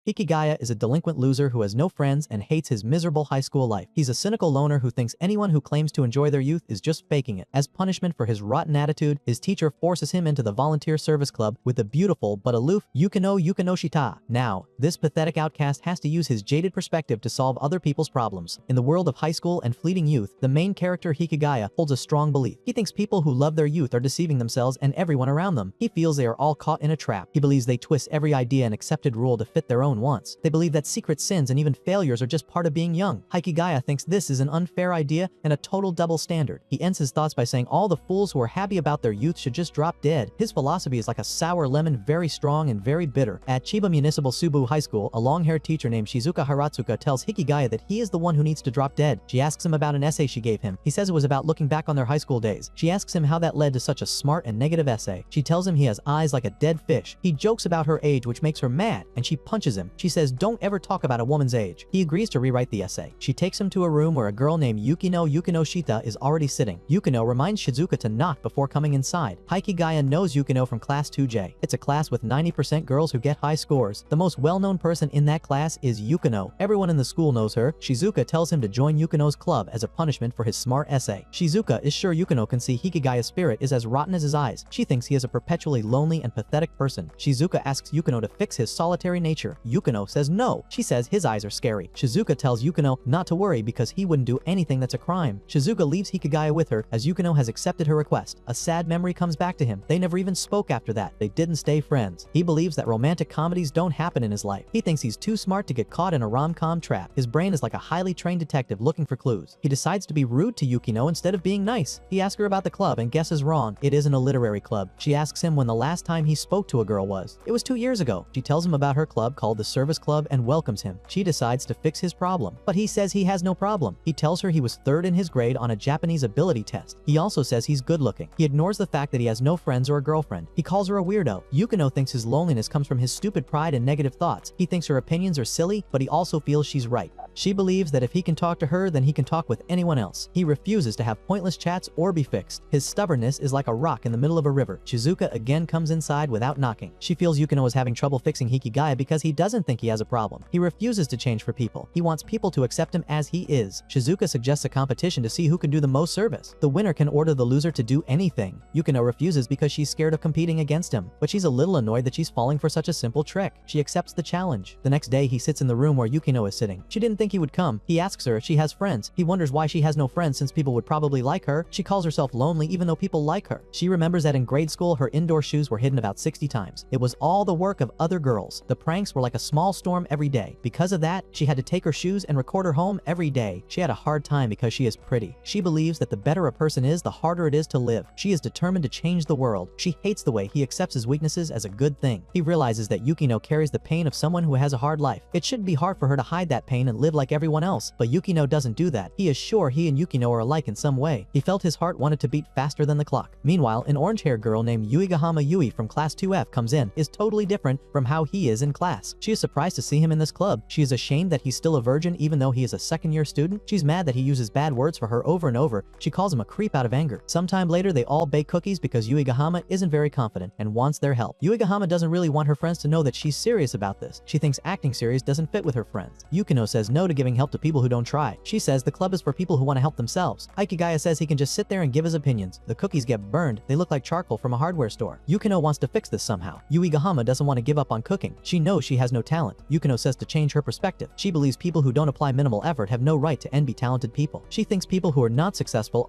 Hikigaya is a delinquent loser who has no friends and hates his miserable high school life. He's a cynical loner who thinks anyone who claims to enjoy their youth is just faking it. As punishment for his rotten attitude, his teacher forces him into the volunteer service club with the beautiful but aloof Yukino Shita. Now, this pathetic outcast has to use his jaded perspective to solve other people's problems. In the world of high school and fleeting youth, the main character Hikigaya holds a strong belief. He thinks people who love their youth are deceiving themselves and everyone around them. He feels they are all caught in a trap. He believes they twist every idea and accepted rule to fit their own wants. They believe that secret sins and even failures are just part of being young. Hikigaya thinks this is an unfair idea and a total double standard. He ends his thoughts by saying all the fools who are happy about their youth should just drop dead. His philosophy is like a sour lemon, very strong and very bitter. At Chiba Municipal Subu High School, a long-haired teacher named Shizuka Haratsuka tells Hikigaya that he is the one who needs to drop dead. She asks him about an essay she gave him. He says it was about looking back on their high school days. She asks him how that led to such a smart and negative essay. She tells him he has eyes like a dead fish. He jokes about her age, which makes her mad, and she punches him. She says, "Don't ever talk about a woman's age." He agrees to rewrite the essay. She takes him to a room where a girl named Yukino Shita is already sitting. Yukino reminds Shizuka to knock before coming inside. Hikigaya knows Yukino from class 2J. It's a class with 90% girls who get high scores. The most well-known person in that class is Yukino. Everyone in the school knows her. Shizuka tells him to join Yukino's club as a punishment for his smart essay. Shizuka is sure Yukino can see Hikigaya's spirit is as rotten as his eyes. She thinks he is a perpetually lonely and pathetic person. Shizuka asks Yukino to fix his solitary nature. Yukino says no. She says his eyes are scary. Shizuka tells Yukino not to worry because he wouldn't do anything that's a crime. Shizuka leaves Hikigaya with her as Yukino has accepted her request. A sad memory comes back to him. They never even spoke after that. They didn't stay friends. He believes that romantic comedies don't happen in his life. He thinks he's too smart to get caught in a rom-com trap. His brain is like a highly trained detective looking for clues. He decides to be rude to Yukino instead of being nice. He asks her about the club and guesses wrong. It isn't a literary club. She asks him when the last time he spoke to a girl was. It was 2 years ago. She tells him about her club called the Service Club and welcomes him. She decides to fix his problem, but he says he has no problem. He tells her he was 3rd in his grade on a Japanese ability test. He also says he's good looking. He ignores the fact that he has no friends or a girlfriend. He calls her a weirdo. Yukino thinks his loneliness comes from his stupid pride and negative thoughts. He thinks her opinions are silly, but he also feels she's right. She believes that if he can talk to her, then he can talk with anyone else. He refuses to have pointless chats or be fixed. His stubbornness is like a rock in the middle of a river. Shizuka again comes inside without knocking. She feels Yukino is having trouble fixing Hikigaya because he doesn't think he has a problem. He refuses to change for people. He wants people to accept him as he is. Shizuka suggests a competition to see who can do the most service. The winner can order the loser to do anything. Yukino refuses because she's scared of competing against him, but she's a little annoyed that she's falling for such a simple trick. She accepts the challenge. The next day, he sits in the room where Yukino is sitting. She didn't think he would come. He asks her if she has friends. He wonders why she has no friends since people would probably like her. She calls herself lonely even though people like her. She remembers that in grade school, her indoor shoes were hidden about 60 times. It was all the work of other girls. The pranks were like a small storm every day. Because of that, she had to take her shoes and record her home every day. She had a hard time because she is pretty. She believes that the better a person is, the harder it is to live. She is determined to change the world. She hates the way he accepts his weaknesses as a good thing. He realizes that Yukino carries the pain of someone who has a hard life. It shouldn't be hard for her to hide that pain and live like everyone else, but Yukino doesn't do that. He is sure he and Yukino are alike in some way. He felt his heart wanted to beat faster than the clock. Meanwhile, an orange-haired girl named Yuigahama Yui from class 2F comes in, is totally different from how he is in class. She is surprised to see him in this club. She is ashamed that he's still a virgin even though he is a second-year student. She's mad that he uses bad words for her over and over. She calls him a creep out of anger. Sometime later, they all bake cookies because Yuigahama isn't very confident and wants their help. Yuigahama doesn't really want her friends to know that she's serious about this. She thinks acting serious doesn't fit with her friends. Yukino says no to giving help to people who don't try. She says the club is for people who want to help themselves. Hikigaya says he can just sit there and give his opinions. The cookies get burned. They look like charcoal from a hardware store. Yukino wants to fix this somehow. Yuigahama doesn't want to give up on cooking. She knows she has no talent. Yukino says to change her perspective. She believes people who don't apply minimal effort have no right to envy talented people. She thinks people who are not successful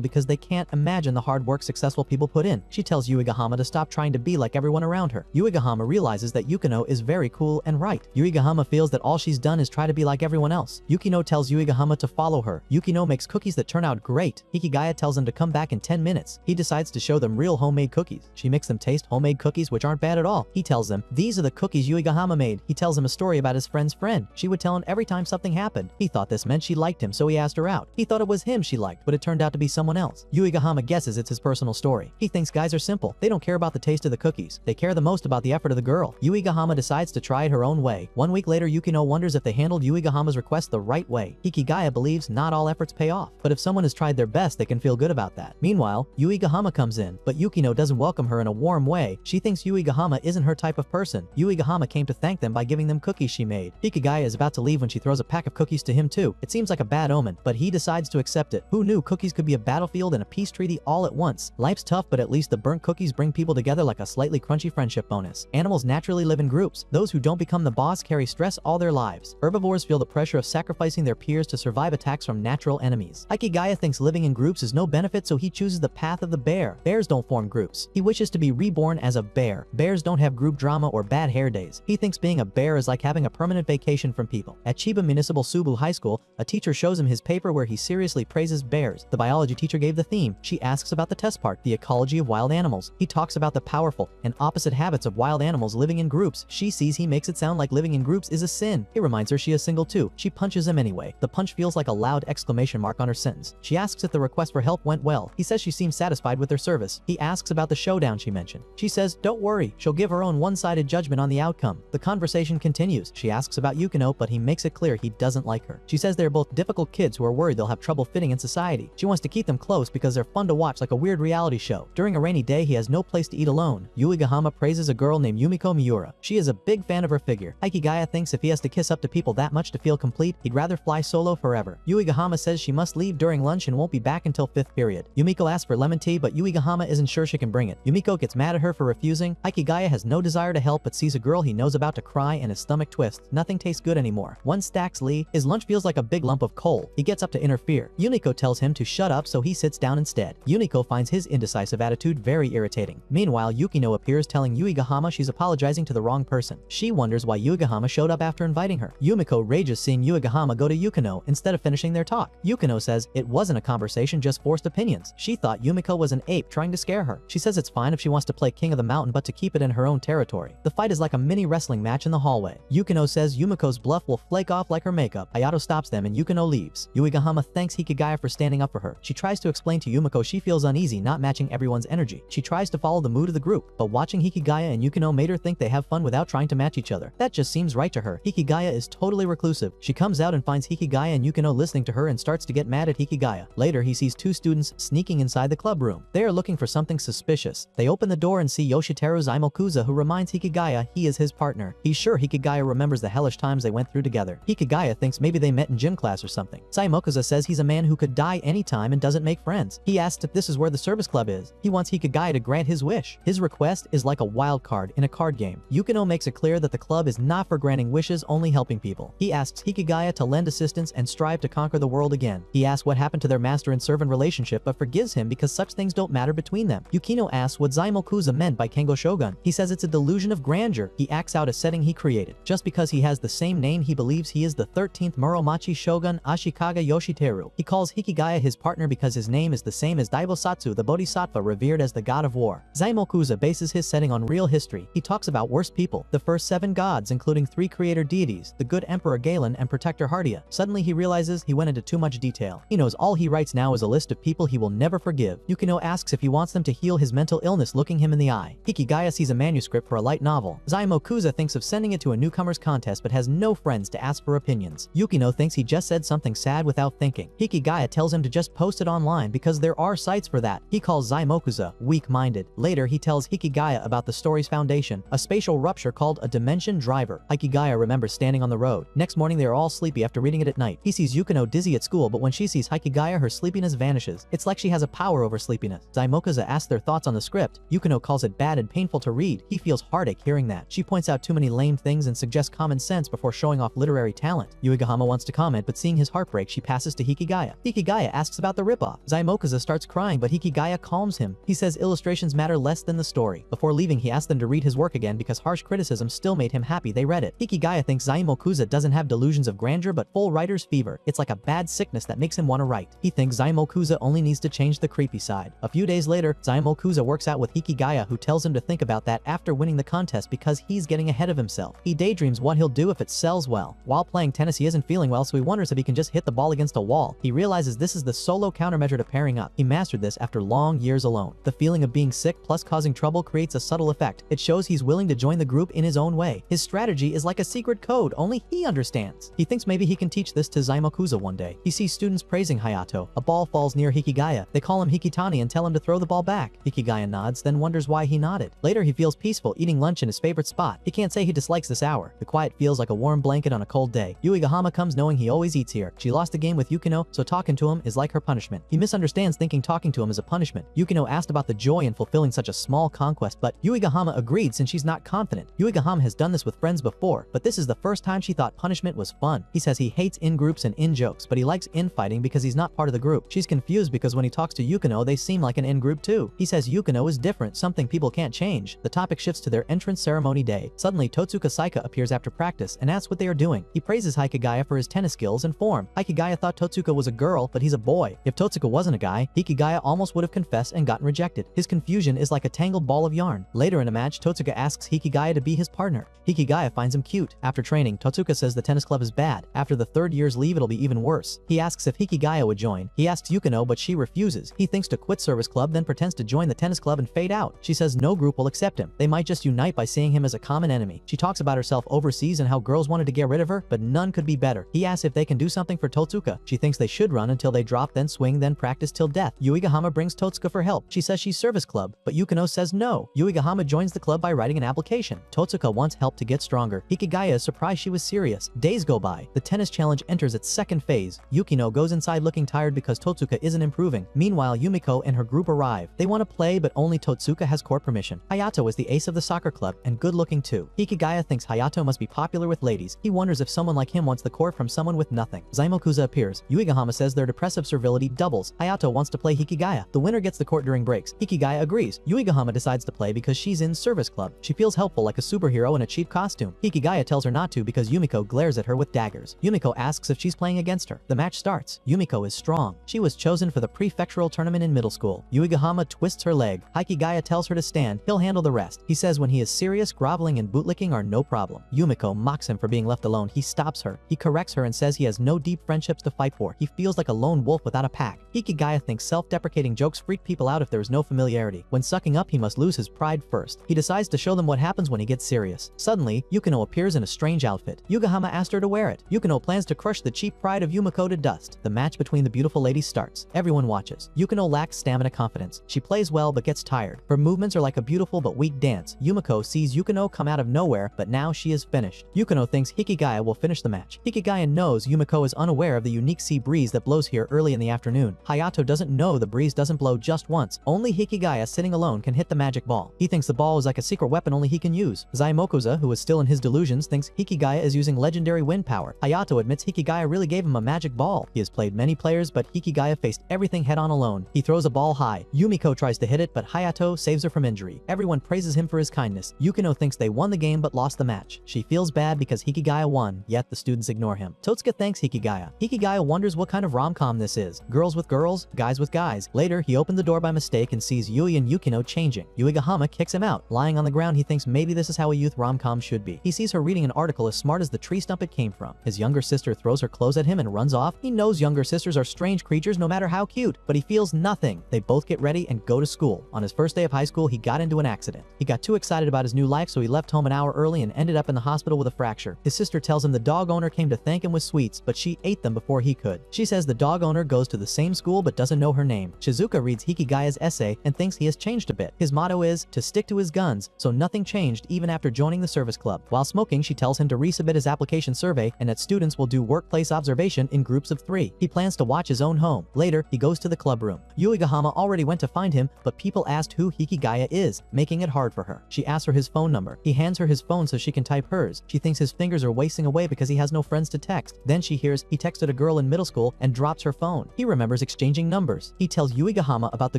because they can't imagine the hard work successful people put in. She tells Yuigahama to stop trying to be like everyone around her. Yuigahama realizes that Yukino is very cool and right. Yuigahama feels that all she's done is try to be like everyone else. Yukino tells Yuigahama to follow her. Yukino makes cookies that turn out great. Hikigaya tells him to come back in 10 minutes. He decides to show them real homemade cookies. She makes them taste homemade cookies which aren't bad at all. He tells them, these are the cookies Yuigahama made. He tells him a story about his friend's friend. She would tell him every time something happened. He thought this meant she liked him, so he asked her out. He thought it was him she liked, but it turned out to be someone else. Yuigahama guesses it's his personal story. He thinks guys are simple. They don't care about the taste of the cookies. They care the most about the effort of the girl. Yuigahama decides to try it her own way. 1 week later, Yukino wonders if they handled Yuigahama Yuigahama's request the right way. Hikigaya believes not all efforts pay off, but if someone has tried their best they can feel good about that. Meanwhile, Yuigahama comes in, but Yukino doesn't welcome her in a warm way. She thinks Yuigahama isn't her type of person. Yuigahama came to thank them by giving them cookies she made. Hikigaya is about to leave when she throws a pack of cookies to him too. It seems like a bad omen, but he decides to accept it. Who knew cookies could be a battlefield and a peace treaty all at once? Life's tough, but at least the burnt cookies bring people together like a slightly crunchy friendship bonus. Animals naturally live in groups. Those who don't become the boss carry stress all their lives. Herbivores feel the pressure of sacrificing their peers to survive attacks from natural enemies. Hikigaya thinks living in groups is no benefit, so he chooses the path of the bear. Bears don't form groups. He wishes to be reborn as a bear. Bears don't have group drama or bad hair days. He thinks being a bear is like having a permanent vacation from people. At Chiba Municipal Subu High School, a teacher shows him his paper where he seriously praises bears. The biology teacher gave the theme. She asks about the test part, the ecology of wild animals. He talks about the powerful and opposite habits of wild animals living in groups. She sees he makes it sound like living in groups is a sin. He reminds her she is single too. She punches him anyway. The punch feels like a loud exclamation mark on her sentence. She asks if the request for help went well. He says she seems satisfied with their service. He asks about the showdown she mentioned. She says, "Don't worry, she'll give her own one-sided judgment on the outcome." The conversation continues. She asks about Yukino, but he makes it clear he doesn't like her. She says they're both difficult kids who are worried they'll have trouble fitting in society. She wants to keep them close because they're fun to watch like a weird reality show. During a rainy day, he has no place to eat alone. Yuigahama praises a girl named Yumiko Miura. She is a big fan of her figure. Hikigaya thinks if he has to kiss up to people that much to feel complete, he'd rather fly solo forever. Yuigahama says she must leave during lunch and won't be back until 5th period. Yumiko asks for lemon tea, but Yuigahama isn't sure she can bring it. Yumiko gets mad at her for refusing. Hikigaya has no desire to help but sees a girl he knows about to cry and his stomach twists. Nothing tastes good anymore. One stacks Lee. His lunch feels like a big lump of coal. He gets up to interfere. Yumiko tells him to shut up, so he sits down instead. Yumiko finds his indecisive attitude very irritating. Meanwhile, Yukino appears telling Yuigahama she's apologizing to the wrong person. She wonders why Yuigahama showed up after inviting her. Yumiko rages seeing Yuigahama go to Yukino instead of finishing their talk. Yukino says it wasn't a conversation, just forced opinions. She thought Yumiko was an ape trying to scare her. She says it's fine if she wants to play king of the mountain, but to keep it in her own territory. The fight is like a mini wrestling match in the hallway. Yukino says Yumiko's bluff will flake off like her makeup. Hayato stops them and Yukino leaves. Yuigahama thanks Hikigaya for standing up for her. She tries to explain to Yumiko she feels uneasy not matching everyone's energy. She tries to follow the mood of the group, but watching Hikigaya and Yukino made her think they have fun without trying to match each other. That just seems right to her. Hikigaya is totally reclusive. She comes out and finds Hikigaya and Yukino listening to her and starts to get mad at Hikigaya. Later, he sees two students sneaking inside the club room. They are looking for something suspicious. They open the door and see Yoshiteru Zaimokuza, who reminds Hikigaya he is his partner. He's sure Hikigaya remembers the hellish times they went through together. Hikigaya thinks maybe they met in gym class or something. Zaimokuza says he's a man who could die anytime and doesn't make friends. He asks if this is where the service club is. He wants Hikigaya to grant his wish. His request is like a wild card in a card game. Yukino makes it clear that the club is not for granting wishes, only helping people. He asks Hikigaya to lend assistance and strive to conquer the world again. He asks what happened to their master and servant relationship, but forgives him because such things don't matter between them. Yukino asks what Zaimokuza meant by Kengo Shogun. He says it's a delusion of grandeur. He acts out a setting he created. Just because he has the same name, he believes he is the 13th Muromachi Shogun Ashikaga Yoshiteru. He calls Hikigaya his partner because his name is the same as Daibosatsu, the bodhisattva revered as the god of war. Zaimokuza bases his setting on real history. He talks about worse people, the first 7 gods including 3 creator deities, the good Emperor Galen and Protector Hardia. Suddenly he realizes he went into too much detail. He knows all he writes now is a list of people he will never forgive. Yukino asks if he wants them to heal his mental illness, looking him in the eye. Hikigaya sees a manuscript for a light novel. Zaimokuza thinks of sending it to a newcomers contest but has no friends to ask for opinions. Yukino thinks he just said something sad without thinking. Hikigaya tells him to just post it online because there are sites for that. He calls Zaimokuza weak-minded. Later he tells Hikigaya about the story's foundation, a spatial rupture called a dimension driver. Hikigaya remembers standing on the road. Next morning they are all sleepy after reading it at night. He sees Yukino dizzy at school, but when she sees Hikigaya her sleepiness vanishes. It's like she has a power over sleepiness. Zaimokuza asks their thoughts on the script. Yukino calls it bad and painful to read. He feels heartache hearing that. She points out too many lame things and suggests common sense before showing off literary talent. Yuigahama wants to comment, but seeing his heartbreak she passes to Hikigaya. Hikigaya asks about the ripoff. Zaimokuza starts crying, but Hikigaya calms him. He says illustrations matter less than the story. Before leaving he asks them to read his work again because harsh criticism still made him happy they read it. Hikigaya thinks Zaimokuza doesn't have delusions of grandeur but full writer's fever. It's like a bad sickness that makes him want to write. He thinks Zaimokuza only needs to change the creepy side. A few days later, Zaimokuza works out with Hikigaya, who tells him to think about that after winning the contest because he's getting ahead of himself. He daydreams what he'll do if it sells well. While playing tennis he isn't feeling well, so he wonders if he can just hit the ball against a wall. He realizes this is the solo countermeasure to pairing up. He mastered this after long years alone. The feeling of being sick plus causing trouble creates a subtle effect. It shows he's willing to join the group in his own way. His strategy is like a secret code, only he understands understands. He thinks maybe he can teach this to Zaimokuza one day. He sees students praising Hayato. A ball falls near Hikigaya. They call him Hikitani and tell him to throw the ball back. Hikigaya nods, then wonders why he nodded. Later he feels peaceful eating lunch in his favorite spot. He can't say he dislikes this hour. The quiet feels like a warm blanket on a cold day. Yuigahama comes knowing he always eats here. She lost a game with Yukino, so talking to him is like her punishment. He misunderstands thinking talking to him is a punishment. Yukino asked about the joy in fulfilling such a small conquest, but Yuigahama agreed since she's not confident. Yuigahama has done this with friends before, but this is the first time she thought punishment was fun. He says he hates in-groups and in-jokes, but he likes infighting because he's not part of the group. She's confused because when he talks to Yukino, they seem like an in-group too. He says Yukino is different, something people can't change. The topic shifts to their entrance ceremony day. Suddenly, Totsuka Saika appears after practice and asks what they are doing. He praises Hikigaya for his tennis skills and form. Hikigaya thought Totsuka was a girl, but he's a boy. If Totsuka wasn't a guy, Hikigaya almost would have confessed and gotten rejected. His confusion is like a tangled ball of yarn. Later in a match, Totsuka asks Hikigaya to be his partner. Hikigaya finds him cute. After training, Totsuka says the tennis club is bad. After the third year's leave, it'll be even worse. He asks if Hikigaya would join. He asks Yukino, but she refuses. He thinks to quit service club, then pretends to join the tennis club and fade out. She says no group will accept him. They might just unite by seeing him as a common enemy. She talks about herself overseas and how girls wanted to get rid of her, but none could be better. He asks if they can do something for Totsuka. She thinks they should run until they drop, then swing, then practice till death. Yuigahama brings Totsuka for help. She says she's service club, but Yukino says no. Yuigahama joins the club by writing an application. Totsuka wants help to get stronger. Hikigaya is surprised she was serious. Days go by. The tennis challenge enters its second phase. Yukino goes inside looking tired because Totsuka isn't improving. Meanwhile, Yumiko and her group arrive. They want to play, but only Totsuka has court permission. Hayato is the ace of the soccer club and good looking too. Hikigaya thinks Hayato must be popular with ladies. He wonders if someone like him wants the court from someone with nothing. Zaimokuza appears. Yuigahama says their depressive servility doubles. Hayato wants to play Hikigaya. The winner gets the court during breaks. Hikigaya agrees. Yuigahama decides to play because she's in service club. She feels helpful like a superhero in a cheap costume. Hikigaya tells her not to because Yumiko glares at her with daggers. Yumiko asks if she's playing against her. The match starts. Yumiko is strong. She was chosen for the prefectural tournament in middle school. Yuigahama twists her leg. Hikigaya tells her to stand. He'll handle the rest. He says when he is serious, groveling and bootlicking are no problem. Yumiko mocks him for being left alone. He stops her. He corrects her and says he has no deep friendships to fight for. He feels like a lone wolf without a pack. Hikigaya thinks self-deprecating jokes freak people out if there is no familiarity. When sucking up, he must lose his pride first. He decides to show them what happens when he gets serious. Suddenly, Yukino appears in a strange outfit. Yuigahama asked her to wear it. Yukino plans to crush the cheap pride of Yumiko to dust. The match between the beautiful ladies starts. Everyone watches. Yukino lacks stamina confidence. She plays well but gets tired. Her movements are like a beautiful but weak dance. Yumiko sees Yukino come out of nowhere, but now she is finished. Yukino thinks Hikigaya will finish the match. Hikigaya knows Yumiko is unaware of the unique sea breeze that blows here early in the afternoon. Hayato doesn't know the breeze doesn't blow just once. Only Hikigaya sitting alone can hit the magic ball. He thinks the ball is like a secret weapon only he can use. Zaimokuza, who is still in his delusions, thinks Hikigaya is using legendary wind power. Hayato admits Hikigaya really gave him a magic ball. He has played many players, but Hikigaya faced everything head-on alone. He throws a ball high. Yumiko tries to hit it, but Hayato saves her from injury. Everyone praises him for his kindness. Yukino thinks they won the game but lost the match. She feels bad because Hikigaya won, yet the students ignore him. Totsuka thanks Hikigaya. Hikigaya wonders what kind of rom-com this is. Girls with girls, guys with guys. Later, he opened the door by mistake and sees Yui and Yukino changing. Yuigahama kicks him out. Lying on the ground, he thinks maybe this is how a youth rom-com should be. He sees her reading an article as smart as the tree stump it came from. His younger sister throws her clothes at him and runs off. He knows younger sisters are strange creatures no matter how cute, but he feels nothing. They both get ready and go to school. On his first day of high school, he got into an accident. He got too excited about his new life, so he left home an hour early and ended up in the hospital with a fracture. His sister tells him the dog owner came to thank him with sweets, but she ate them before he could. She says the dog owner goes to the same school but doesn't know her name. Shizuka reads Hikigaya's essay and thinks he has changed a bit. His motto is to stick to his guns, so nothing changed even after joining the service club. While smoking, she tells him to resubmit his application survey and that students will do workplace observation in groups of 3. He plans to watch his own home. Later, he goes to the club room. Yuigahama already went to find him, but people asked who Hikigaya is, making it hard for her. She asks for his phone number. He hands her his phone so she can type hers. She thinks his fingers are wasting away because he has no friends to text. Then she hears he texted a girl in middle school and drops her phone. He remembers exchanging numbers. He tells Yuigahama about the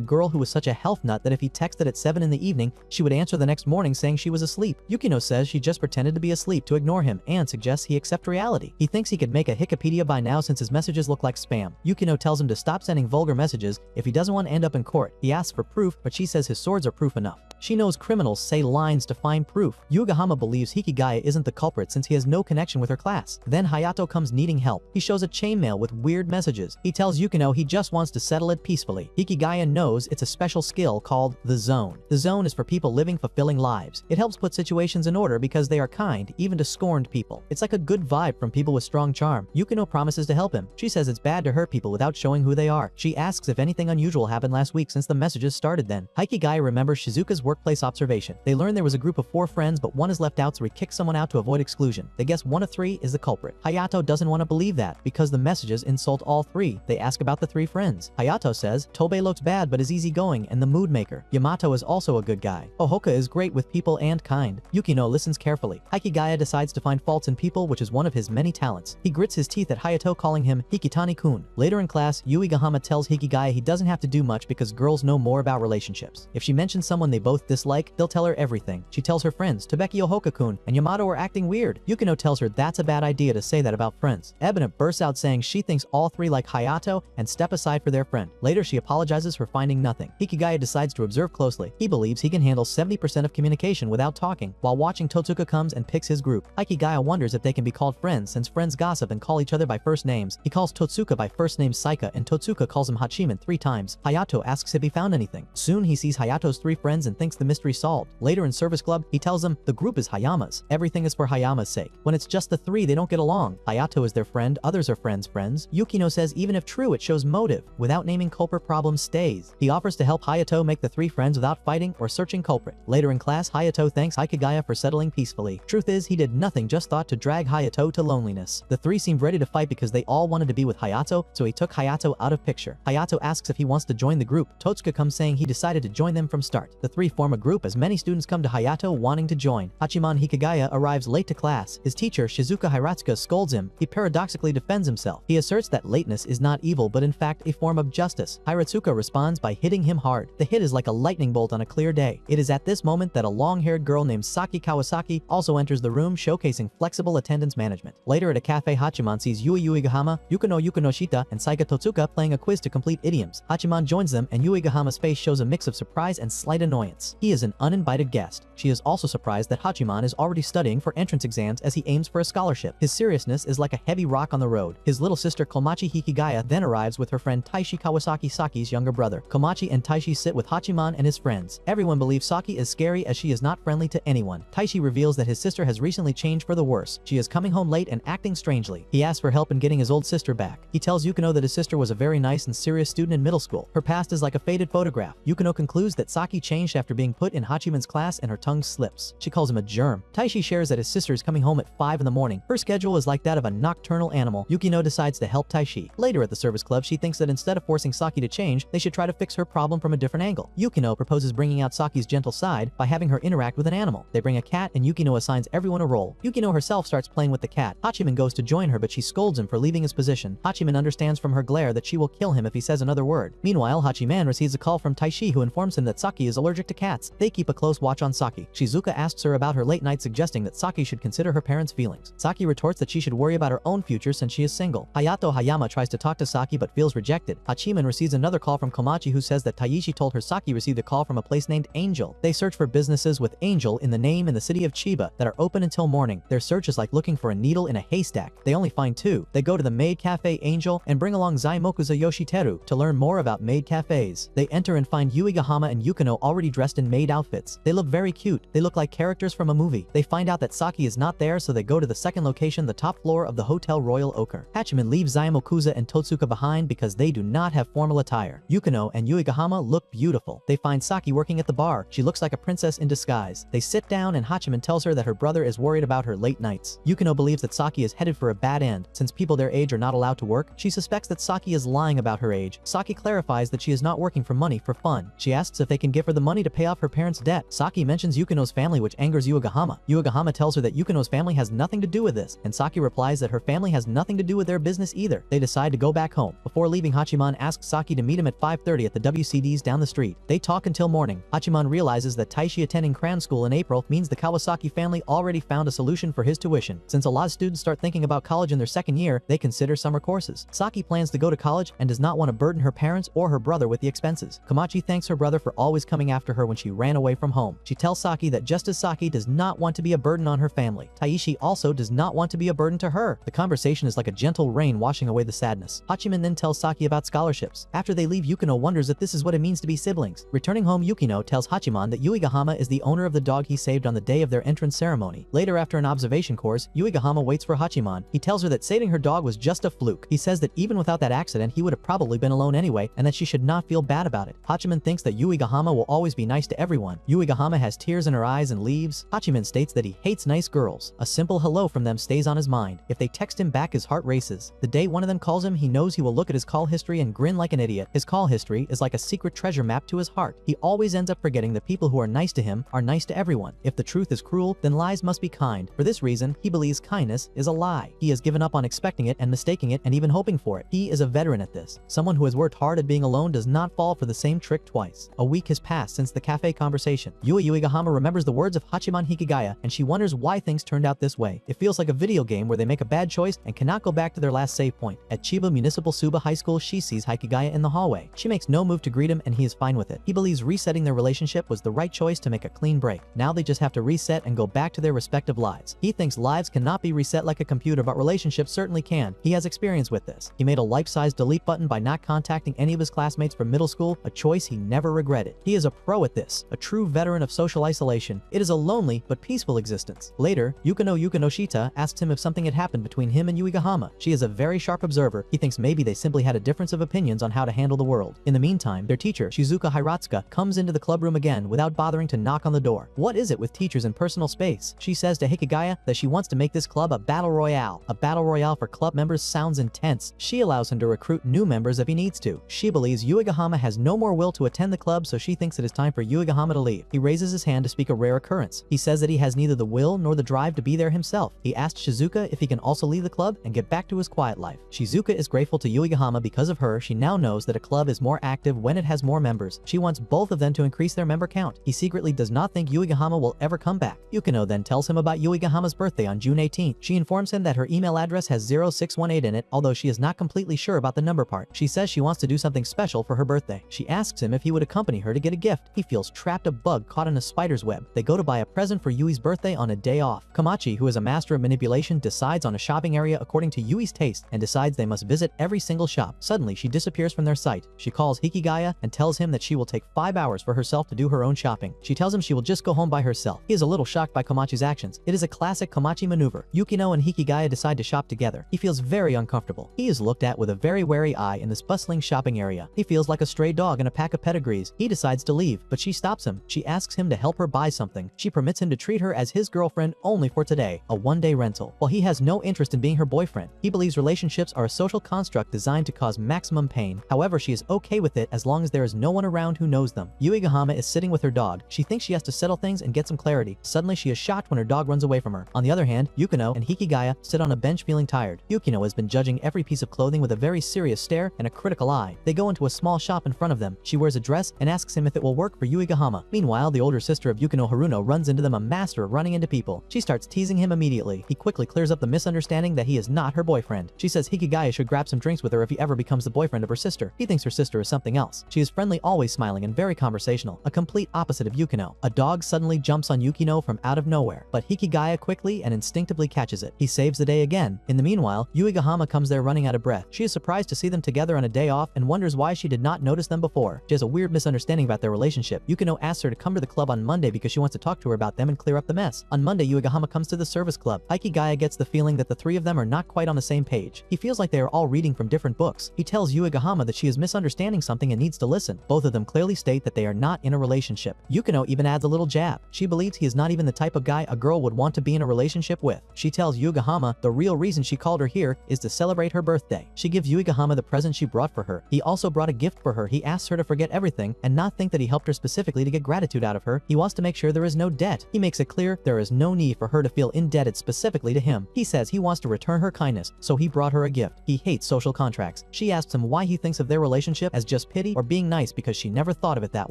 girl who was such a health nut that if he texted at 7 in the evening, she would answer the next morning saying she was asleep. Yukino says she just pretended to be asleep to ignore him and suggests he accept reality. He thinks he could make a Wikipedia by now since his messages look like spam. Yukino tells him to stop sending vulgar messages if he doesn't want to end up in court. He asks for proof, but she says his swords are proof enough. She knows criminals say lines to find proof. Yuigahama believes Hikigaya isn't the culprit since he has no connection with her class. Then Hayato comes needing help. He shows a chainmail with weird messages. He tells Yukino he just wants to settle it peacefully. Hikigaya knows it's a special skill called the zone. The zone is for people living fulfilling lives. It helps put situations in order because they are kind, even to scorned people. It's like a good vibe from people with strong charm. Yukino promises to help him. She says it's bad to hurt people without showing who they are. She asks if anything unusual happened last week since the messages started then. Hikigaya remembers Shizuka's workplace observation. They learn there was a group of 4 friends but one is left out, so he kicks someone out to avoid exclusion. They guess one of 3 is the culprit. Hayato doesn't want to believe that because the messages insult all 3. They ask about the 3 friends. Hayato says Tobei looks bad but is easygoing and the mood maker. Yamato is also a good guy. Ohoka is great with people and kind. Yukino listens carefully. Hikigaya decides to find faults in people, which is one of his many talents. He grits his teeth at Hayato calling him Hikitani-kun. Later in class, Yuigahama tells Hikigaya he doesn't have to do much because girls know more about relationships. If she mentions someone they both dislike, they'll tell her everything. She tells her friends Tobeki Ohoka-kun and Yamato are acting weird. Yukino tells her that's a bad idea to say that about friends. Ebona bursts out saying she thinks all 3 like Hayato and step aside for their friend. Later she apologizes for finding nothing. Hikigaya decides to observe closely. He believes he can handle 70% of communication without talking. While watching, Totsuka comes and picks his group. Hikigaya wonders if they can be called friends since friends gossip and call each other by first names. He calls Totsuka by first name Saika and Totsuka calls him Hachiman 3 times. Hayato asks if he found anything. Soon he sees Hayato's 3 friends and thinks the mystery solved. Later in service club, he tells them the group is Hayama's. Everything is for Hayama's sake. When it's just the 3, they don't get along. Hayato is their friend, others are friends' friends. Yukino says even if true, it shows motive. Without naming culprit, problem stays. He offers to help Hayato make the 3 friends without fighting or searching culprit. Later in class, Hayato thanks Hikigaya for settling peacefully. Truth is, he did nothing, just thought to drag Hayato to loneliness. The 3 seemed ready to fight because they all wanted to be with Hayato, so he took Hayato out of picture. Hayato asks if he wants to join the group. Totsuka comes saying he decided to join them from start. The 3 form a group as many students come to Hayato wanting to join. Hachiman Hikigaya arrives late to class. His teacher, Shizuka Hiratsuka, scolds him. He paradoxically defends himself. He asserts that lateness is not evil but in fact a form of justice. Hiratsuka responds by hitting him hard. The hit is like a lightning bolt on a clear day. It is at this moment that a long-haired girl named Saki Kawasaki also enters the room, showcasing flexible attendance management. Later at a cafe, Hachiman sees Yuigahama, Yukino Yukonoshita, and Saika Totsuka playing a quiz to complete idioms. Hachiman joins them and Yuigahama's face shows a mix of surprise and slight annoyance. He is an uninvited guest. She is also surprised that Hachiman is already studying for entrance exams as he aims for a scholarship. His seriousness is like a heavy rock on the road. His little sister Komachi Hikigaya then arrives with her friend Taishi Kawasaki, Saki's younger brother. Komachi and Taishi sit with Hachiman and his friends. Everyone believes Saki is scary as she is not friendly to anyone. Taishi reveals that his sister has recently changed for the worse. She is coming home late and acting strangely. He asks for help in getting his old sister back. He tells Yukino that his sister was a very nice and serious student in middle school. Her past is like a faded photograph. Yukino concludes that Saki changed after being put in Hachiman's class and her tongue slips. She calls him a germ. Taishi shares that his sister is coming home at 5 in the morning. Her schedule is like that of a nocturnal animal. Yukino decides to help Taishi. Later at the service club, she thinks that instead of forcing Saki to change, they should try to fix her problem from a different angle. Yukino proposes bringing out Saki's gentle side by having her interact with an animal. They bring a cat and Yukino assigns everyone a role. Yukino herself starts playing with the cat. Hachiman goes to join her but she scolds him for leaving his position. Hachiman understands from her glare that she will kill him if he says another word. Meanwhile, Hachiman receives a call from Taishi who informs him that Saki is allergic to cats. They keep a close watch on Saki. Shizuka asks her about her late night, suggesting that Saki should consider her parents' feelings. Saki retorts that she should worry about her own future since she is single. Hayato Hayama tries to talk to Saki but feels rejected. Hachiman receives another call from Komachi who says that Taishi told her Saki received a call from a place named Angel. They search for businesses with Angel in the name in the city of Chiba that are open until morning. Their search is like looking for a needle in a haystack. They only find 2. They go to the maid cafe Angel and bring along Zaimokuza Yoshiteru to learn more about maid cafes. They enter and find Yuigahama and Yukino already dressed in maid outfits. They look very cute. They look like characters from a movie. They find out that Saki is not there, so they go to the second location, the top floor of the Hotel Royal Ochre. Hachiman leaves Zaimokuza and Totsuka behind because they do not have formal attire. Yukino and Yuigahama look beautiful. They find Saki working at the bar. She looks like a princess in disguise. They sit down and Hachiman tells her that her brother is worried about her late nights. Yukino believes that Saki is headed for a bad end. Since people their age are not allowed to work, she suspects that Saki is lying about her age. Saki clarifies that she is not working for money, for fun. She asks if they can give her the money to pay off her parents' debt. Saki mentions Yukino's family, which angers Yuigahama. Yuigahama tells her that Yukino's family has nothing to do with this, and Saki replies that her family has nothing to do with their business either. They decide to go back home. Before leaving, Hachiman asks Saki to meet him at 5:30 at the WCD's down the street. They talk until morning. Hachiman realizes that Taishi attending cram school in April means the Kawasaki family already found a solution for his tuition. Since a lot of students start thinking about college in their second year, they consider summer courses. Saki plans to go to college and does not want to burden her parents or her brother with the expenses. Komachi thanks her brother for always coming after her her when she ran away from home. She tells Saki that just as Saki does not want to be a burden on her family, Taishi also does not want to be a burden to her. The conversation is like a gentle rain washing away the sadness. Hachiman then tells Saki about scholarships. After they leave, Yukino wonders if this is what it means to be siblings. Returning home, Yukino tells Hachiman that Yuigahama is the owner of the dog he saved on the day of their entrance ceremony. Later, after an observation course, Yuigahama waits for Hachiman. He tells her that saving her dog was just a fluke. He says that even without that accident, he would have probably been alone anyway, and that she should not feel bad about it. Hachiman thinks that Yuigahama will always be nice to everyone. Yuigahama has tears in her eyes and leaves. Hachiman states that he hates nice girls. A simple hello from them stays on his mind. If they text him back, his heart races. The day one of them calls him, he knows he will look at his call history and grin like an idiot. His call history is like a secret treasure map to his heart. He always ends up forgetting that people who are nice to him are nice to everyone. If the truth is cruel, then lies must be kind. For this reason, he believes kindness is a lie. He has given up on expecting it and mistaking it and even hoping for it. He is a veteran at this. Someone who has worked hard at being alone does not fall for the same trick twice. A week has passed since the cafe conversation. Yuigahama remembers the words of Hachiman Hikigaya, and she wonders why things turned out this way. It feels like a video game where they make a bad choice and cannot go back to their last save point. At Chiba Municipal Suba High School, she sees Hikigaya in the hallway. She makes no move to greet him and he is fine with it. He believes resetting their relationship was the right choice to make a clean break. Now they just have to reset and go back to their respective lives. He thinks lives cannot be reset like a computer, but relationships certainly can. He has experience with this. He made a life-size delete button by not contacting any of his classmates from middle school, a choice he never regretted. He is a pro at this, a true veteran of social isolation. It is a lonely but peaceful existence. Later, Yukino Shita asks him if something had happened between him and Yuigahama. She is a very sharp observer. He thinks maybe they simply had a difference of opinions on how to handle the world. In the meantime, their teacher, Shizuka Hiratsuka, comes into the clubroom again without bothering to knock on the door. What is it with teachers in personal space? She says to Hikigaya that she wants to make this club a battle royale. A battle royale for club members sounds intense. She allows him to recruit new members if he needs to. She believes Yuigahama has no more will to attend the club, so she thinks it is time for Yuigahama to leave. He raises his hand to speak a rare occurrence. He says that he has neither the will nor the drive to be there himself. He asks Shizuka if he can also leave the club and get back to his quiet life. Shizuka is grateful to Yuigahama because of her. She now knows that a club is more active when it has more members. She wants both of them to increase their member count. He secretly does not think Yuigahama will ever come back. Yukino then tells him about Yuigahama's birthday on June 18th. She informs him that her email address has 0618 in it, although she is not completely sure about the number part. She says she wants to do something special for her birthday. She asks him if he would accompany her to get a gift. He feels trapped, a bug caught in a spider's web. They go to buy a present for Yui's birthday on a day off. Komachi, who is a master of manipulation, decides on a shopping area according to Yui's taste and decides they must visit every single shop. Suddenly, she disappears from their sight. She calls Hikigaya and tells him that she will take 5 hours for herself to do her own shopping. She tells him she will just go home by herself. He is a little shocked by Komachi's actions. It is a classic Komachi maneuver. Yukino and Hikigaya decide to shop together. He feels very uncomfortable. He is looked at with a very wary eye in this bustling shopping area. He feels like a stray dog in a pack of pedigrees. He decides to leave, but she stops him. She asks him to help her buy something. She permits him to treat her as his girlfriend only for today, a one-day rental. While he has no interest in being her boyfriend, he believes relationships are a social construct designed to cause maximum pain. However, she is okay with it as long as there is no one around who knows them. Yuigahama is sitting with her dog. She thinks she has to settle things and get some clarity. Suddenly, she is shocked when her dog runs away from her. On the other hand, Yukino and Hikigaya sit on a bench feeling tired. Yukino has been judging every piece of clothing with a very serious stare and a critical eye. They go into a small shop in front of them. She wears a dress and asks him if it will work for Yuigahama. Meanwhile, the older sister of Yukino, Haruno, runs into them, a master of running into people. She starts teasing him immediately. He quickly clears up the misunderstanding that he is not her boyfriend. She says Hikigaya should grab some drinks with her if he ever becomes the boyfriend of her sister. He thinks her sister is something else. She is friendly, always smiling, and very conversational, a complete opposite of Yukino. A dog suddenly jumps on Yukino from out of nowhere, but Hikigaya quickly and instinctively catches it. He saves the day again. In the meanwhile, Yuigahama comes there running out of breath. She is surprised to see them together on a day off and wonders why she did not notice them before. She has a weird misunderstanding about their relationship. Yukino asks her to come to the club on Monday because she wants to talk to her about them and clear up the mess. On Monday, Yuigahama comes to the service club. Hikigaya gets the feeling that the three of them are not quite on the same page. He feels like they are all reading from different books. He tells Yuigahama that she is misunderstanding something and needs to listen. Both of them clearly state that they are not in a relationship. Yukino even adds a little jab. She believes he is not even the type of guy a girl would want to be in a relationship with. She tells Yuigahama the real reason she called her here is to celebrate her birthday. She gives Yuigahama the present she brought for her. He also brought a gift for her. He asks her to forget everything and not think that he helped her specifically to get gratitude out of her. He wants to make sure there is no debt. He makes it clear there is no need for her to feel indebted specifically to him. He says he wants to return her kindness, so he brought her a gift. He hates social contracts. She asks him why he thinks of their relationship as just pity or being nice because she never thought of it that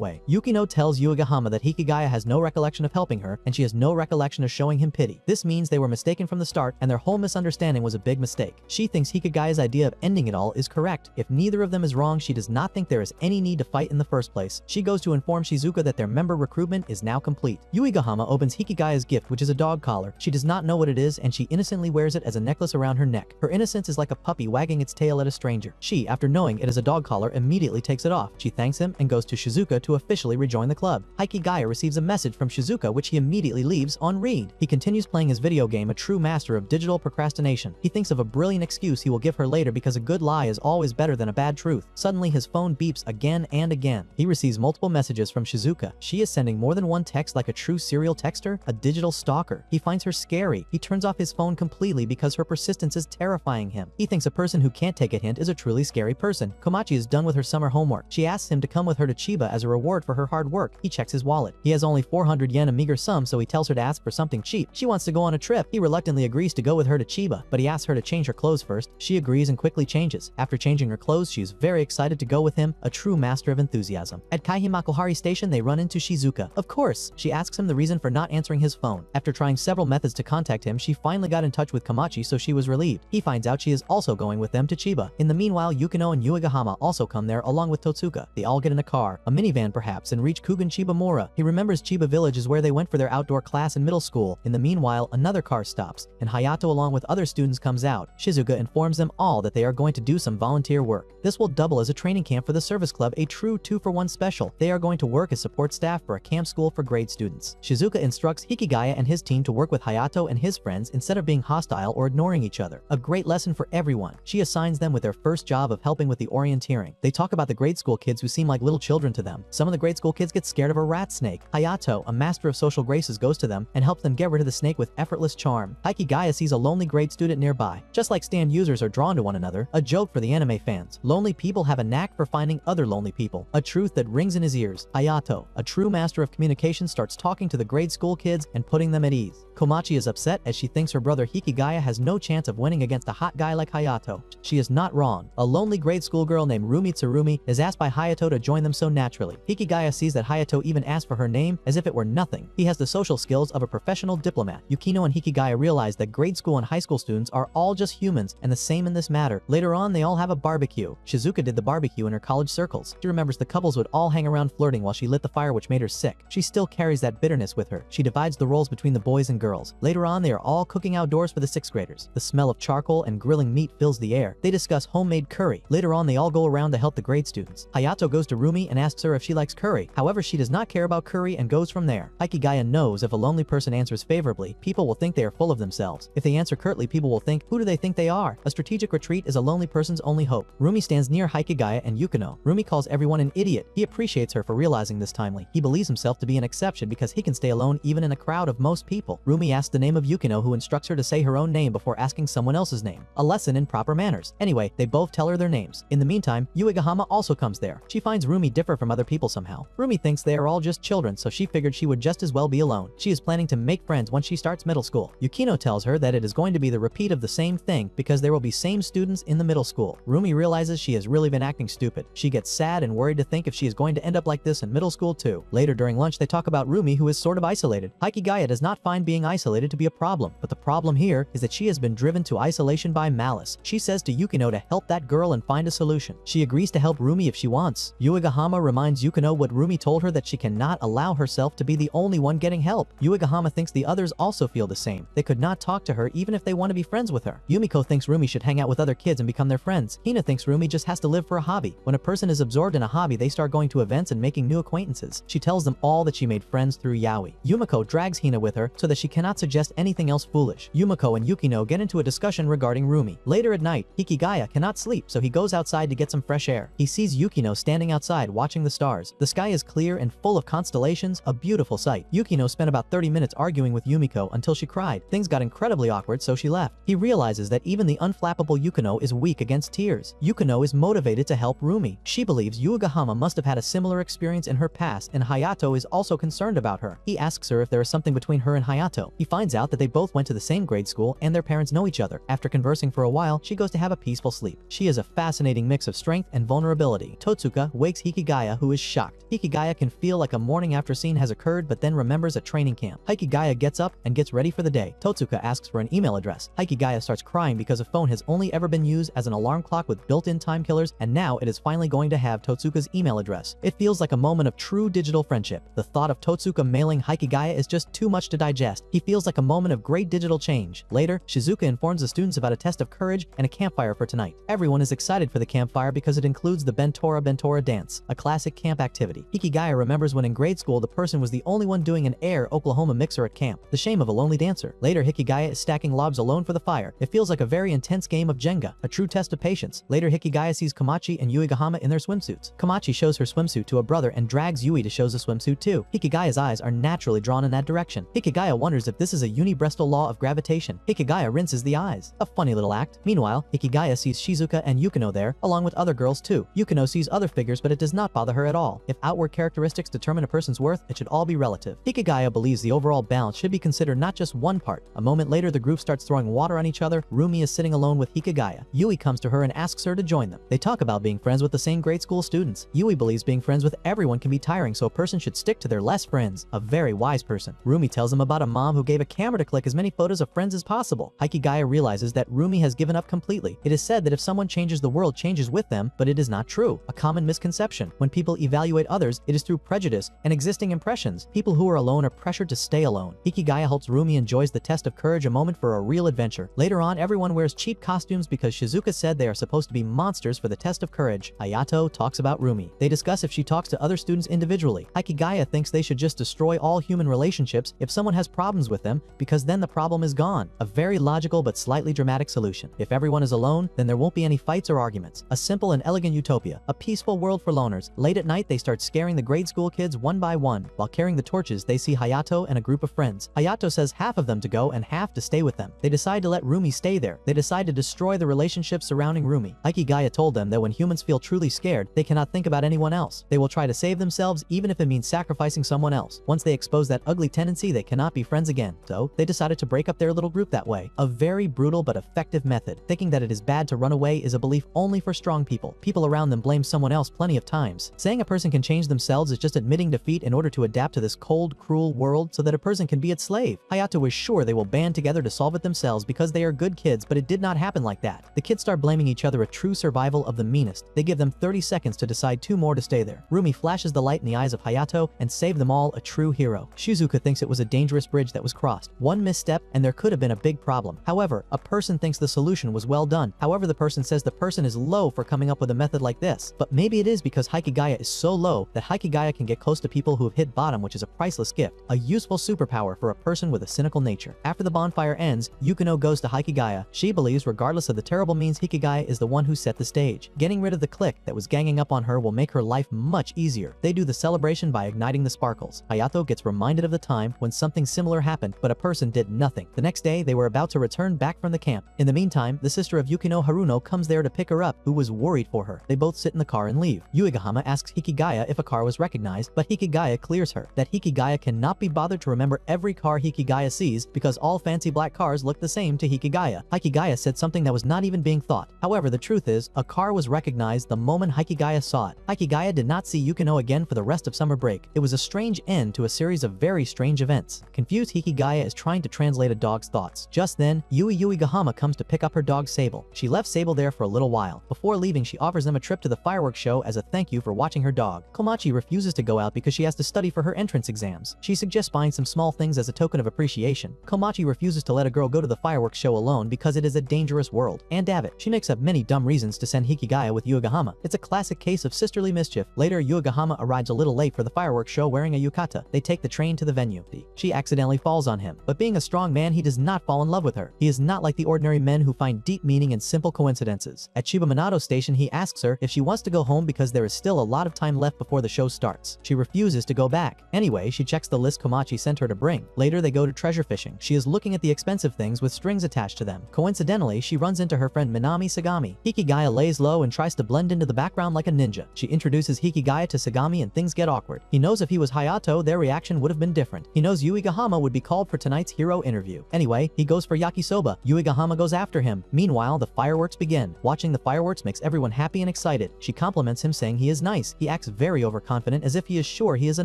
way. Yukino tells Yuigahama that Hikigaya has no recollection of helping her and she has no recollection of showing him pity. This means they were mistaken from the start and their whole misunderstanding was a big mistake. She thinks Hikigaya's idea of ending it all is correct. If neither of them is wrong, she does not think there is any need to fight in the first place. She goes to inform Shizuka that their member recruitment is now complete. Yuigahama opens Hikigaya's gift, which is a dog collar. She does not know what it is and she innocently wears it as a necklace around her neck. Her innocence is like a puppy wagging its tail at a stranger. She, after knowing it is a dog collar, immediately takes it off. She thanks him and goes to Shizuka to officially rejoin the club. Hikigaya receives a message from Shizuka which he immediately leaves on read. He continues playing his video game, a true master of digital procrastination. He thinks of a brilliant excuse he will give her later because a good lie is always better than a bad truth. Suddenly his phone beeps again and again. He receives multiple messages from Shizuka. She is sending more than one text like a true serial texter, a digital stalker. He finds her scary. He turns off his phone completely because her persistence is terrifying him. He thinks a person who can't take a hint is a truly scary person. Komachi is done with her summer homework. She asks him to come with her to Chiba as a reward for her hard work. He checks his wallet. He has only 400 yen, a meager sum, so he tells her to ask for something cheap. She wants to go on a trip. He reluctantly agrees to go with her to Chiba, but he asks her to change her clothes first. She agrees and quickly changes. After changing her clothes, she is very excited to go with him, a true master of enthusiasm. At Kaihimakuhari Station, they run into Shizuka. Of course, she asks him the reason for not answering his phone. After trying several methods to contact him, she finally got in touch with Komachi, so she was relieved. He finds out she is also going with them to Chiba. In the meanwhile, Yukino and Yuigahama also come there along with Totsuka. They all get in a car, a minivan perhaps, and reach Kugan Chibamura. He remembers Chiba Village is where they went for their outdoor class in middle school. In the meanwhile, another car stops, and Hayato along with other students comes out. Shizuka informs them all that they are going to do some volunteer work. This will double as a training camp for the service club, a true 2-for-1 special. They are going to work as support staff for a camp school for grade students. Shizuka instructs Hikigaya and his team to work with Hayato and his friends instead of being hostile or ignoring each other. A great lesson for everyone. She assigns them with their first job of helping with the orienteering. They talk about the grade school kids who seem like little children to them. Some of the grade school kids get scared of a rat snake. Hayato, a master of social graces, goes to them and helps them get rid of the snake with effortless charm. Hikigaya sees a lonely grade student nearby. Just like stand users are drawn to one another, a joke for the anime fans. Lonely people have a knack for finding other lonely people. A truth that rings in his ears. Hayato, a true master of communication, starts talking to the grade school kids and putting them at ease. Komachi is upset as she thinks her brother Hikigaya has no chance of winning against a hot guy like Hayato. She is not wrong. A lonely grade school girl named Rumi Tsurumi is asked by Hayato to join them so naturally. Hikigaya sees that Hayato even asked for her name as if it were nothing. He has the social skills of a professional diplomat. Yukino and Hikigaya realize that grade school and high school students are all just humans and the same in this matter. Later on, they all have a barbecue. Shizuka did the barbecue in her college circles. She remembers the couples would all hang around flirting while she lit the fire, which made her sick. She still carries that bitterness with her. She divides the roles between the boys and girls. Later on, they are all cooking outdoors for the 6th graders. The smell of charcoal and grilling meat fills the air. They discuss homemade curry. Later on, they all go around to help the grade students. Hayato goes to Rumi and asks her if she likes curry. However, she does not care about curry and goes from there. Hikigaya knows if a lonely person answers favorably, people will think they are full of themselves. If they answer curtly, people will think, who do they think they are? A strategic retreat is a lonely person's only hope. Rumi stands near Hikigaya and Yukino. Rumi calls everyone an idiot. He appreciates her for realizing this timely. He believes himself to be an exception because he can stay alone even in a crowd of most people. Rumi asks the name of Yukino, who instructs her to say her own name before asking someone else's name. A lesson in proper manners. Anyway, they both tell her their names. In the meantime, Yuigahama also comes there. She finds Rumi differ from other people somehow. Rumi thinks they are all just children, so she figured she would just as well be alone. She is planning to make friends once she starts middle school. Yukino tells her that it is going to be the repeat of the same thing because there will be same students in the middle school. Rumi realizes she has really been acting stupid. She gets sad and worried to think if she is going to end up like this in middle school too. Later during lunch, they talk about Rumi, who is sort of isolated. Hikigaya does not find being isolated to be a problem, but the problem here is that she has been driven to isolation by malice. She says to Yukino to help that girl and find a solution. She agrees to help Rumi if she wants. Yuigahama reminds Yukino what Rumi told her, that she cannot allow herself to be the only one getting help. Yuigahama thinks the others also feel the same. They could not talk to her even if they want to be friends with her. Yumiko thinks Rumi should hang out with other kids and become their friends. Hina thinks Rumi just has to live for a hobby. When a person is absorbed in a hobby, they start going to events and making new acquaintances. She tells them all that she made friends through yaoi. Yumiko drags Hina with her so that she cannot suggest anything else foolish. Yumiko and Yukino get into a discussion regarding Rumi. Later at night, Hikigaya cannot sleep, so he goes outside to get some fresh air. He sees Yukino standing outside watching the stars. The sky is clear and full of constellations, a beautiful sight. Yukino spent about 30 minutes arguing with Yumiko until she cried. Things got incredibly awkward, so she left. He realizes that even the unflappable Yukino is weak against tears. Yukino is motivated to help Rumi. She believes Yuigahama must have had a similar experience in her past, and Hayato is also concerned about her. He asks her if there is something between her and Hayato. Hayato. He finds out that they both went to the same grade school and their parents know each other. After conversing for a while, she goes to have a peaceful sleep. She is a fascinating mix of strength and vulnerability. Totsuka wakes Hikigaya, who is shocked. Hikigaya can feel like a morning after scene has occurred but then remembers a training camp. Hikigaya gets up and gets ready for the day. Totsuka asks for an email address. Hikigaya starts crying because a phone has only ever been used as an alarm clock with built-in time killers, and now it is finally going to have Totsuka's email address. It feels like a moment of true digital friendship. The thought of Totsuka mailing Hikigaya is just too much to digest. He feels like a moment of great digital change. Later, Shizuka informs the students about a test of courage and a campfire for tonight. Everyone is excited for the campfire because it includes the Bentora Bentora dance, a classic camp activity. Hikigaya remembers when in grade school the person was the only one doing an Air Oklahoma mixer at camp. The shame of a lonely dancer. Later, Hikigaya is stacking lobs alone for the fire. It feels like a very intense game of Jenga, a true test of patience. Later, Hikigaya sees Komachi and Yuigahama in their swimsuits. Komachi shows her swimsuit to a brother and drags Yui to show the swimsuit too. Hikigaya's eyes are naturally drawn in that direction. Hikigaya wonders if this is a universal law of gravitation. Hikigaya rinses the eyes. A funny little act. Meanwhile, Hikigaya sees Shizuka and Yukino there, along with other girls too. Yukino sees other figures, but it does not bother her at all. If outward characteristics determine a person's worth, it should all be relative. Hikigaya believes the overall balance should be considered not just one part. A moment later, the group starts throwing water on each other. Rumi is sitting alone with Hikigaya. Yui comes to her and asks her to join them. They talk about being friends with the same grade school students. Yui believes being friends with everyone can be tiring, so a person should stick to their less friends. A very wise person. Rumi tells him about a mom who gave a camera to click as many photos of friends as possible. Hikigaya realizes that Rumi has given up completely. It is said that if someone changes, the world changes with them, but it is not true. A common misconception. When people evaluate others, it is through prejudice and existing impressions. People who are alone are pressured to stay alone. Hikigaya hopes Rumi enjoys the test of courage, a moment for a real adventure. Later on, everyone wears cheap costumes because Shizuka said they are supposed to be monsters for the test of courage. Hayato talks about Rumi. They discuss if she talks to other students individually. Hikigaya thinks they should just destroy all human relationships if someone has problems with them, because then the problem is gone. A very logical but slightly dramatic solution. If everyone is alone, then there won't be any fights or arguments. A simple and elegant utopia. A peaceful world for loners. Late at night, they start scaring the grade school kids one by one. While carrying the torches, they see Hayato and a group of friends. Hayato says half of them to go and half to stay with them. They decide to let Rumi stay there. They decide to destroy the relationships surrounding Rumi. Hikigaya told them that when humans feel truly scared, they cannot think about anyone else. They will try to save themselves even if it means sacrificing someone else. Once they expose that ugly tendency, they cannot be friends again. So, they decided to break up their little group that way. A very brutal but effective method. Thinking that it is bad to run away is a belief only for strong people. People around them blame someone else plenty of times. Saying a person can change themselves is just admitting defeat in order to adapt to this cold, cruel world so that a person can be its slave. Hayato is sure they will band together to solve it themselves because they are good kids, but it did not happen like that. The kids start blaming each other, a true survival of the meanest. They give them 30 seconds to decide 2 more to stay there. Rumi flashes the light in the eyes of Hayato and save them all, a true hero. Shizuka thinks it was a dangerous bridge that was crossed. One misstep and there could have been a big problem. However, a person thinks the solution was well done. However, the person says the person is low for coming up with a method like this. But maybe it is because Hikigaya is so low that Hikigaya can get close to people who have hit bottom, which is a priceless gift. A useful superpower for a person with a cynical nature. After the bonfire ends, Yukino goes to Hikigaya. She believes regardless of the terrible means, Hikigaya is the one who set the stage. Getting rid of the clique that was ganging up on her will make her life much easier. They do the celebration by igniting the sparkles. Hayato gets reminded of the time when something similar happened, but a person did nothing. The next day, they were about to return back from the camp. In the meantime, the sister of Yukino, Haruno, comes there to pick her up, who was worried for her. They both sit in the car and leave. Yuigahama asks Hikigaya if a car was recognized, but Hikigaya clears her that Hikigaya cannot be bothered to remember every car Hikigaya sees because all fancy black cars look the same to Hikigaya. Hikigaya said something that was not even being thought. However, the truth is, a car was recognized the moment Hikigaya saw it. Hikigaya did not see Yukino again for the rest of summer break. It was a strange end to a series of very strange events. Confused, Hikigaya is trying to translate a dog's thoughts. Just then, Yuigahama comes to pick up her dog Sable. She left Sable there for a little while. Before leaving, she offers them a trip to the fireworks show as a thank you for watching her dog. Komachi refuses to go out because she has to study for her entrance exams. She suggests buying some small things as a token of appreciation. Komachi refuses to let a girl go to the fireworks show alone because it is a dangerous world. And David. She makes up many dumb reasons to send Hikigaya with Yuigahama. It's a classic case of sisterly mischief. Later, Yuigahama arrives a little late for the fireworks show wearing a yukata. They take the train to the venue. She accidentally falls on him. But being a strong man, he does not fall in love with her. He is not like the ordinary men who find deep meaning in simple coincidences. At Chiba Minato Station, he asks her if she wants to go home because there is still a lot of time left before the show starts. She refuses to go back. Anyway, she checks the list Komachi sent her to bring. Later, they go to treasure fishing. She is looking at the expensive things with strings attached to them. Coincidentally, she runs into her friend Minami Sagami. Hikigaya lays low and tries to blend into the background like a ninja. She introduces Hikigaya to Sagami and things get awkward. He knows if he was Hayato, their reaction would have been different. He knows Yuigahama would would be called for tonight's hero interview. Anyway, he goes for yakisoba. Yuigahama goes after him. Meanwhile, the fireworks begin. Watching the fireworks makes everyone happy and excited. She compliments him saying he is nice. He acts very overconfident as if he is sure he is a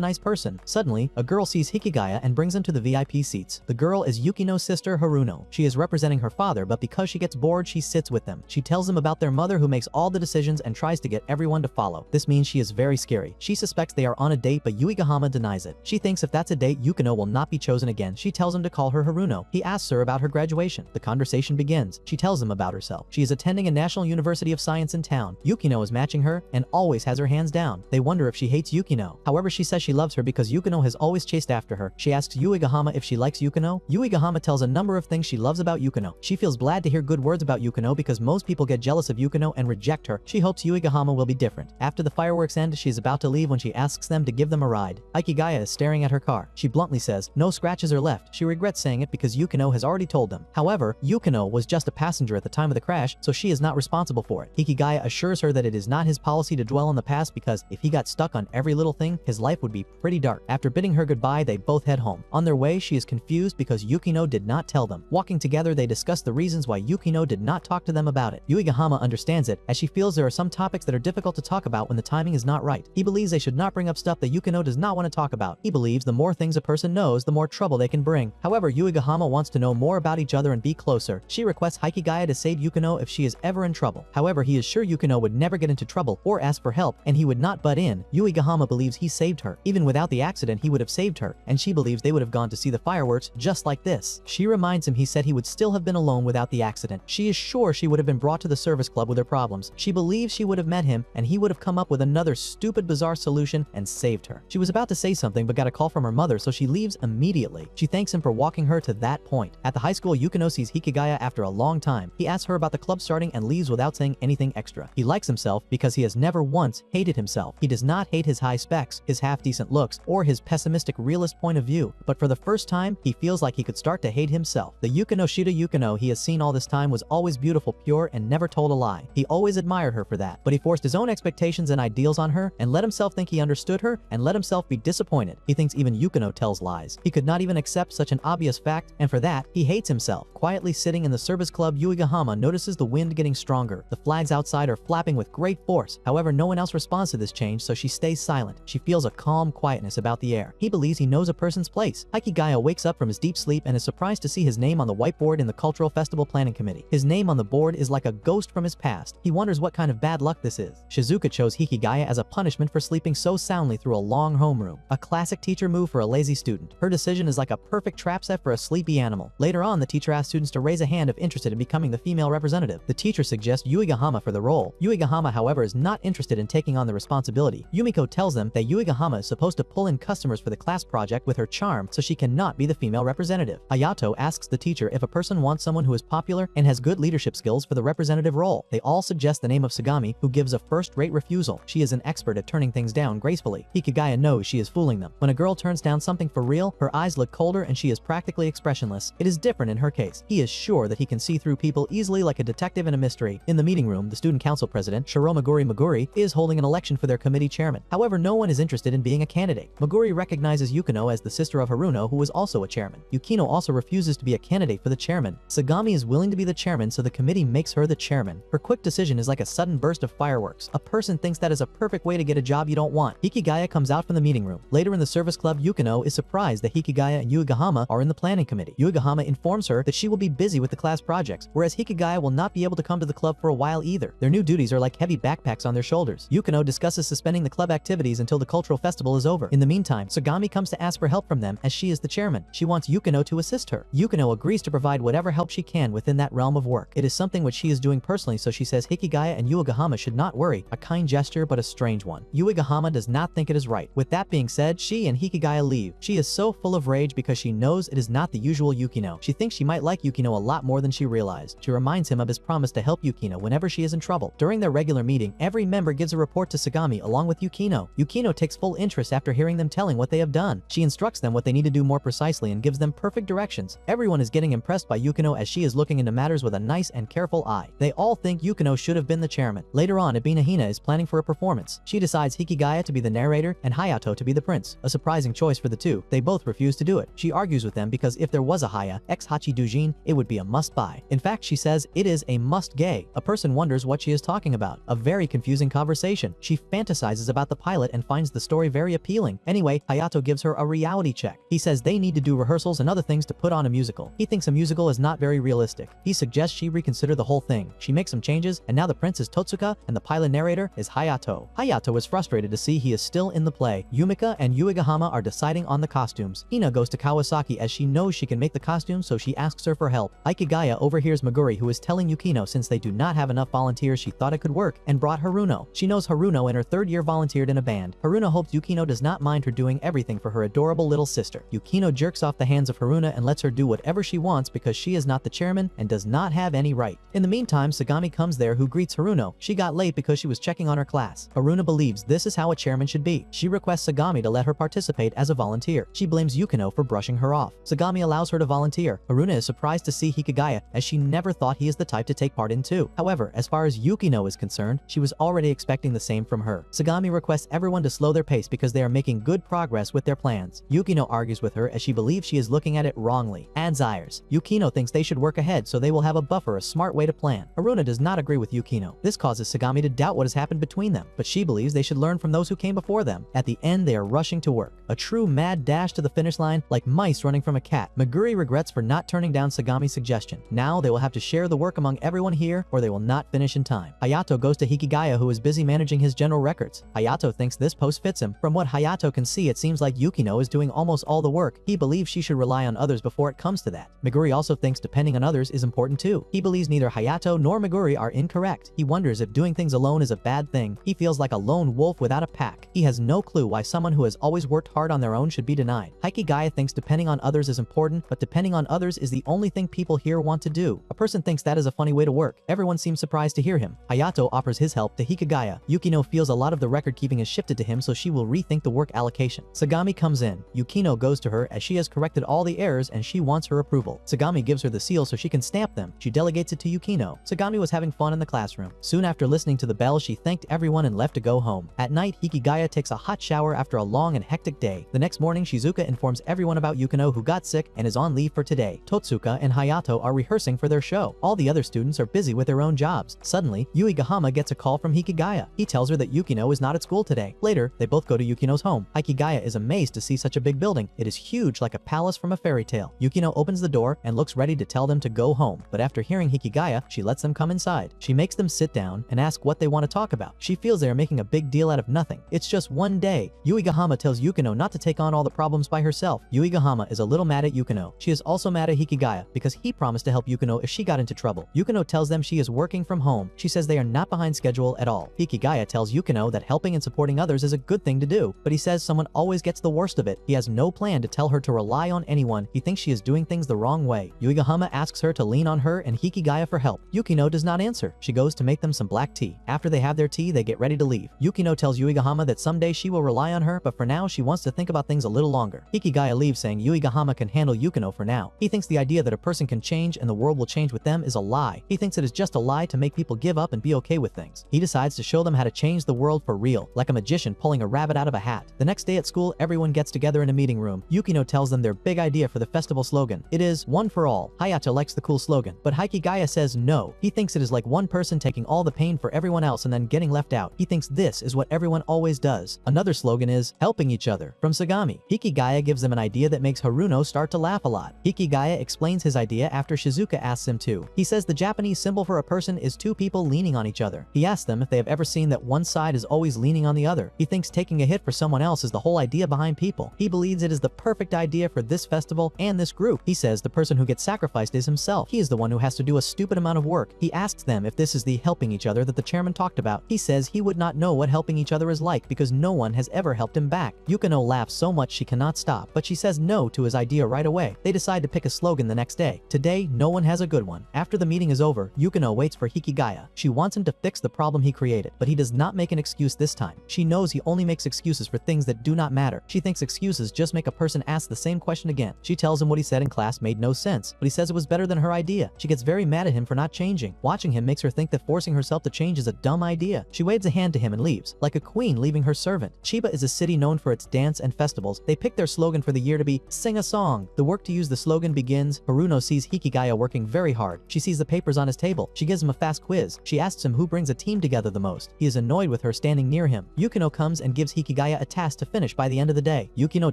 nice person. Suddenly, a girl sees Hikigaya and brings him to the VIP seats. The girl is Yukino's sister Haruno. She is representing her father, but because she gets bored, she sits with them. She tells them about their mother who makes all the decisions and tries to get everyone to follow. This means she is very scary. She suspects they are on a date, but Yuigahama denies it. She thinks if that's a date, Yukino will not be chosen again. She tells him to call her Haruno. He asks her about her graduation. The conversation begins. She tells him about herself. She is attending a National University of Science in town. Yukino is matching her and always has her hands down. They wonder if she hates Yukino. However, she says she loves her because Yukino has always chased after her. She asks Yuigahama if she likes Yukino. Yuigahama tells a number of things she loves about Yukino. She feels glad to hear good words about Yukino because most people get jealous of Yukino and reject her. She hopes Yuigahama will be different. After the fireworks end, she is about to leave when she asks them to give them a ride. Hikigaya is staring at her car. She bluntly says, "No scratches are left." She regrets saying it because Yukino has already told them. However, Yukino was just a passenger at the time of the crash, so she is not responsible for it. Hikigaya assures her that it is not his policy to dwell on the past because if he got stuck on every little thing, his life would be pretty dark. After bidding her goodbye, they both head home. On their way, she is confused because Yukino did not tell them. Walking together, they discuss the reasons why Yukino did not talk to them about it. Yuigahama understands it, as she feels there are some topics that are difficult to talk about when the timing is not right. He believes they should not bring up stuff that Yukino does not want to talk about. He believes the more things a person knows, the more trouble they can bring. However, Yuigahama wants to know more about each other and be closer. She requests Hikigaya to save Yukino if she is ever in trouble. However, he is sure Yukino would never get into trouble or ask for help, and he would not butt in. Yuigahama believes he saved her. Even without the accident, he would have saved her, and she believes they would have gone to see the fireworks just like this. She reminds him he said he would still have been alone without the accident. She is sure she would have been brought to the service club with her problems. She believes she would have met him, and he would have come up with another stupid, bizarre solution and saved her. She was about to say something but got a call from her mother, so she leaves immediately. She thanks him for walking her to that point. At the high school, Yukino sees Hikigaya after a long time. He asks her about the club starting and leaves without saying anything extra. He likes himself because he has never once hated himself. He does not hate his high specs, his half-decent looks, or his pessimistic realist point of view, but for the first time, he feels like he could start to hate himself. The Yukino Shida Yukino he has seen all this time was always beautiful, pure, and never told a lie. He always admired her for that, but he forced his own expectations and ideals on her and let himself think he understood her and let himself be disappointed. He thinks even Yukino tells lies. He could not even accept such an obvious fact, and for that, he hates himself. Quietly sitting in the service club, Yuigahama notices the wind getting stronger. The flags outside are flapping with great force. However, no one else responds to this change, so she stays silent. She feels a calm quietness about the air. He believes he knows a person's place. Hikigaya wakes up from his deep sleep and is surprised to see his name on the whiteboard in the Cultural Festival Planning Committee. His name on the board is like a ghost from his past. He wonders what kind of bad luck this is. Shizuka chose Hikigaya as a punishment for sleeping so soundly through a long homeroom. A classic teacher move for a lazy student. Her decision is like a perfect trap set for a sleepy animal. Later on, the teacher asks students to raise a hand if interested in becoming the female representative. The teacher suggests Yuigahama for the role. Yuigahama, however, is not interested in taking on the responsibility. Yumiko tells them that Yuigahama is supposed to pull in customers for the class project with her charm, so she cannot be the female representative. Ayato asks the teacher if a person wants someone who is popular and has good leadership skills for the representative role. They all suggest the name of Sagami, who gives a first-rate refusal. She is an expert at turning things down gracefully. Hikigaya knows she is fooling them. When a girl turns down something for real, her eyes look colder and she is practically expressionless. It is different in her case. He is sure that he can see through people easily like a detective in a mystery. In the meeting room, the student council president, Shiro Maguri is holding an election for their committee chairman. However, no one is interested in being a candidate. Maguri recognizes Yukino as the sister of Haruno, who is also a chairman. Yukino also refuses to be a candidate for the chairman. Sagami is willing to be the chairman, so the committee makes her the chairman. Her quick decision is like a sudden burst of fireworks. A person thinks that is a perfect way to get a job you don't want. Hikigaya comes out from the meeting room. Later in the service club, Yukino is surprised that Hikigaya and Yuigahama are in the planning committee. Yuigahama informs her that she will be busy with the class projects, whereas Hikigaya will not be able to come to the club for a while either. Their new duties are like heavy backpacks on their shoulders. Yukino discusses suspending the club activities until the cultural festival is over. In the meantime, Sagami comes to ask for help from them as she is the chairman. She wants Yukino to assist her. Yukino agrees to provide whatever help she can within that realm of work. It is something which she is doing personally, so she says Hikigaya and Yuigahama should not worry. A kind gesture, but a strange one. Yuigahama does not think it is right. With that being said, she and Hikigaya leave. She is so full of rage because she knows it is not the usual Yukino. She thinks she might like Yukino a lot more than she realized. She reminds him of his promise to help Yukino whenever she is in trouble. During their regular meeting, every member gives a report to Sagami along with Yukino. Yukino takes full interest after hearing them telling what they have done. She instructs them what they need to do more precisely and gives them perfect directions. Everyone is getting impressed by Yukino as she is looking into matters with a nice and careful eye. They all think Yukino should have been the chairman. Later on, Ibina Hina is planning for a performance. She decides Hikigaya to be the narrator and Hayato to be the prince. A surprising choice for the two. They both refuse to do do it. She argues with them because if there was a Haya X Hachi Dujin, it would be a must-buy. In fact, she says it is a must-gay. A person wonders what she is talking about. A very confusing conversation. She fantasizes about the pilot and finds the story very appealing. Anyway, Hayato gives her a reality check. He says they need to do rehearsals and other things to put on a musical. He thinks a musical is not very realistic. He suggests she reconsider the whole thing. She makes some changes, and now the prince is Totsuka and the pilot narrator is Hayato. Hayato is frustrated to see he is still in the play. Yumika and Yuigahama are deciding on the costumes. Hina goes to Kawasaki as she knows she can make the costumes, so she asks her for help. Aikigaya overhears Meguri, who is telling Yukino since they do not have enough volunteers she thought it could work, and brought Haruno. She knows Haruno in her third year volunteered in a band. Haruno hopes Yukino does not mind her doing everything for her adorable little sister. Yukino jerks off the hands of Haruna and lets her do whatever she wants because she is not the chairman and does not have any right. In the meantime, Sagami comes there, who greets Haruno. She got late because she was checking on her class. Haruna believes this is how a chairman should be. She requests Sagami to let her participate as a volunteer. She blames Yukino for brushing her off. Sagami allows her to volunteer. Haruna is surprised to see Hikigaya, as she never thought he is the type to take part in too. However, as far as Yukino is concerned, she was already expecting the same from her. Sagami requests everyone to slow their pace because they are making good progress with their plans. Yukino argues with her as she believes she is looking at it wrongly. Adds Ayers. Yukino thinks they should work ahead so they will have a buffer, a smart way to plan. Haruna does not agree with Yukino. This causes Sagami to doubt what has happened between them, but she believes they should learn from those who came before them. At the end, they are rushing to work. A true mad dash to the finish line, like mice running from a cat. Meguri regrets for not turning down Sagami's suggestion. Now they will have to share the work among everyone here or they will not finish in time. Hayato goes to Hikigaya, who is busy managing his general records. Hayato thinks this post fits him. From what Hayato can see, it seems like Yukino is doing almost all the work. He believes she should rely on others before it comes to that. Meguri also thinks depending on others is important too. He believes neither Hayato nor Meguri are incorrect. He wonders if doing things alone is a bad thing. He feels like a lone wolf without a pack. He has no clue why someone who has always worked hard on their own should be denied. Hikigaya thinks depending on others is important, but depending on others is the only thing people here want to do. A person thinks that is a funny way to work. Everyone seems surprised to hear him. Hayato offers his help to Hikigaya. Yukino feels a lot of the record keeping is shifted to him, so she will rethink the work allocation. Sagami comes in. Yukino goes to her as she has corrected all the errors and she wants her approval. Sagami gives her the seal so she can stamp them. She delegates it to Yukino. Sagami was having fun in the classroom. Soon after listening to the bell, she thanked everyone and left to go home. At night, Hikigaya takes a hot shower after a long and hectic day. The next morning, Shizuka informs everyone about Yukino, who got sick and is on leave for today. Totsuka and Hayato are rehearsing for their show. All the other students are busy with their own jobs. Suddenly, Yuigahama gets a call from Hikigaya. He tells her that Yukino is not at school today. Later, they both go to Yukino's home. Hikigaya is amazed to see such a big building. It is huge, like a palace from a fairy tale. Yukino opens the door and looks ready to tell them to go home, but after hearing Hikigaya, she lets them come inside. She makes them sit down and ask what they want to talk about. She feels they are making a big deal out of nothing. It's just one day. Yuigahama tells Yukino not to take on all the problems by herself. Yuigahama is a little mad at Yukino. She is also mad at Hikigaya because he promised to help Yukino if she got into trouble. Yukino tells them she is working from home. She says they are not behind schedule at all. Hikigaya tells Yukino that helping and supporting others is a good thing to do, but he says someone always gets the worst of it. He has no plan to tell her to rely on anyone. He thinks she is doing things the wrong way. Yuigahama asks her to lean on her and Hikigaya for help. Yukino does not answer. She goes to make them some black tea. After they have their tea, they get ready to leave. Yukino tells Yuigahama that someday she will rely on her, but for now she wants to think about things a little longer. Hikigaya leaves, saying Yuigahama can handle Yukino for now. He thinks the idea that a person can change and the world will change with them is a lie. He thinks it is just a lie to make people give up and be okay with things. He decides to show them how to change the world for real, like a magician pulling a rabbit out of a hat. The next day at school, everyone gets together in a meeting room. Yukino tells them their big idea for the festival slogan. It is one for all. Hayato likes the cool slogan, but Hikigaya says no. He thinks it is like one person taking all the pain for everyone else and then getting left out. He thinks this is what everyone always does. Another slogan is helping each other, from Sagami. Hikigaya gives them an idea that makes Haruno start to laugh a lot. Hikigaya explains his idea after Shizuka asks him to. He says the Japanese symbol for a person is two people leaning on each other. He asks them if they have ever seen that one side is always leaning on the other. He thinks taking a hit for someone else is the whole idea behind people. He believes it is the perfect idea for this festival and this group. He says the person who gets sacrificed is himself. He is the one who has to do a stupid amount of work. He asks them if this is the helping each other that the chairman talked about. He says he would not know what helping each other is like because no one has ever helped him back. Yukino laughs so much she cannot stop, but she says no to his idea right away. They decide to pick a slogan the next day. Today, no one has a good one. After the meeting is over, Yukino waits for Hikigaya. She wants him to fix the problem he created, but he does not make an excuse this time. She knows he only makes excuses for things that do not matter. She thinks excuses just make a person ask the same question again. She tells him what he said in class made no sense, but he says it was better than her idea. She gets very mad at him for not changing. Watching him makes her think that forcing herself to change is a dumb idea. She waves a hand to him and leaves, like a queen leaving her servant. Chiba is a city known for its dance and festivals. They picked their slogan for the year to be sing a song. The work to use the slogan begins. Haruno sees Hikigaya working very hard. She sees the papers on his table. She gives him a fast quiz. She asks him who brings a team together the most. He is annoyed with her standing near him. Yukino comes and gives Hikigaya a task to finish by the end of the day. Yukino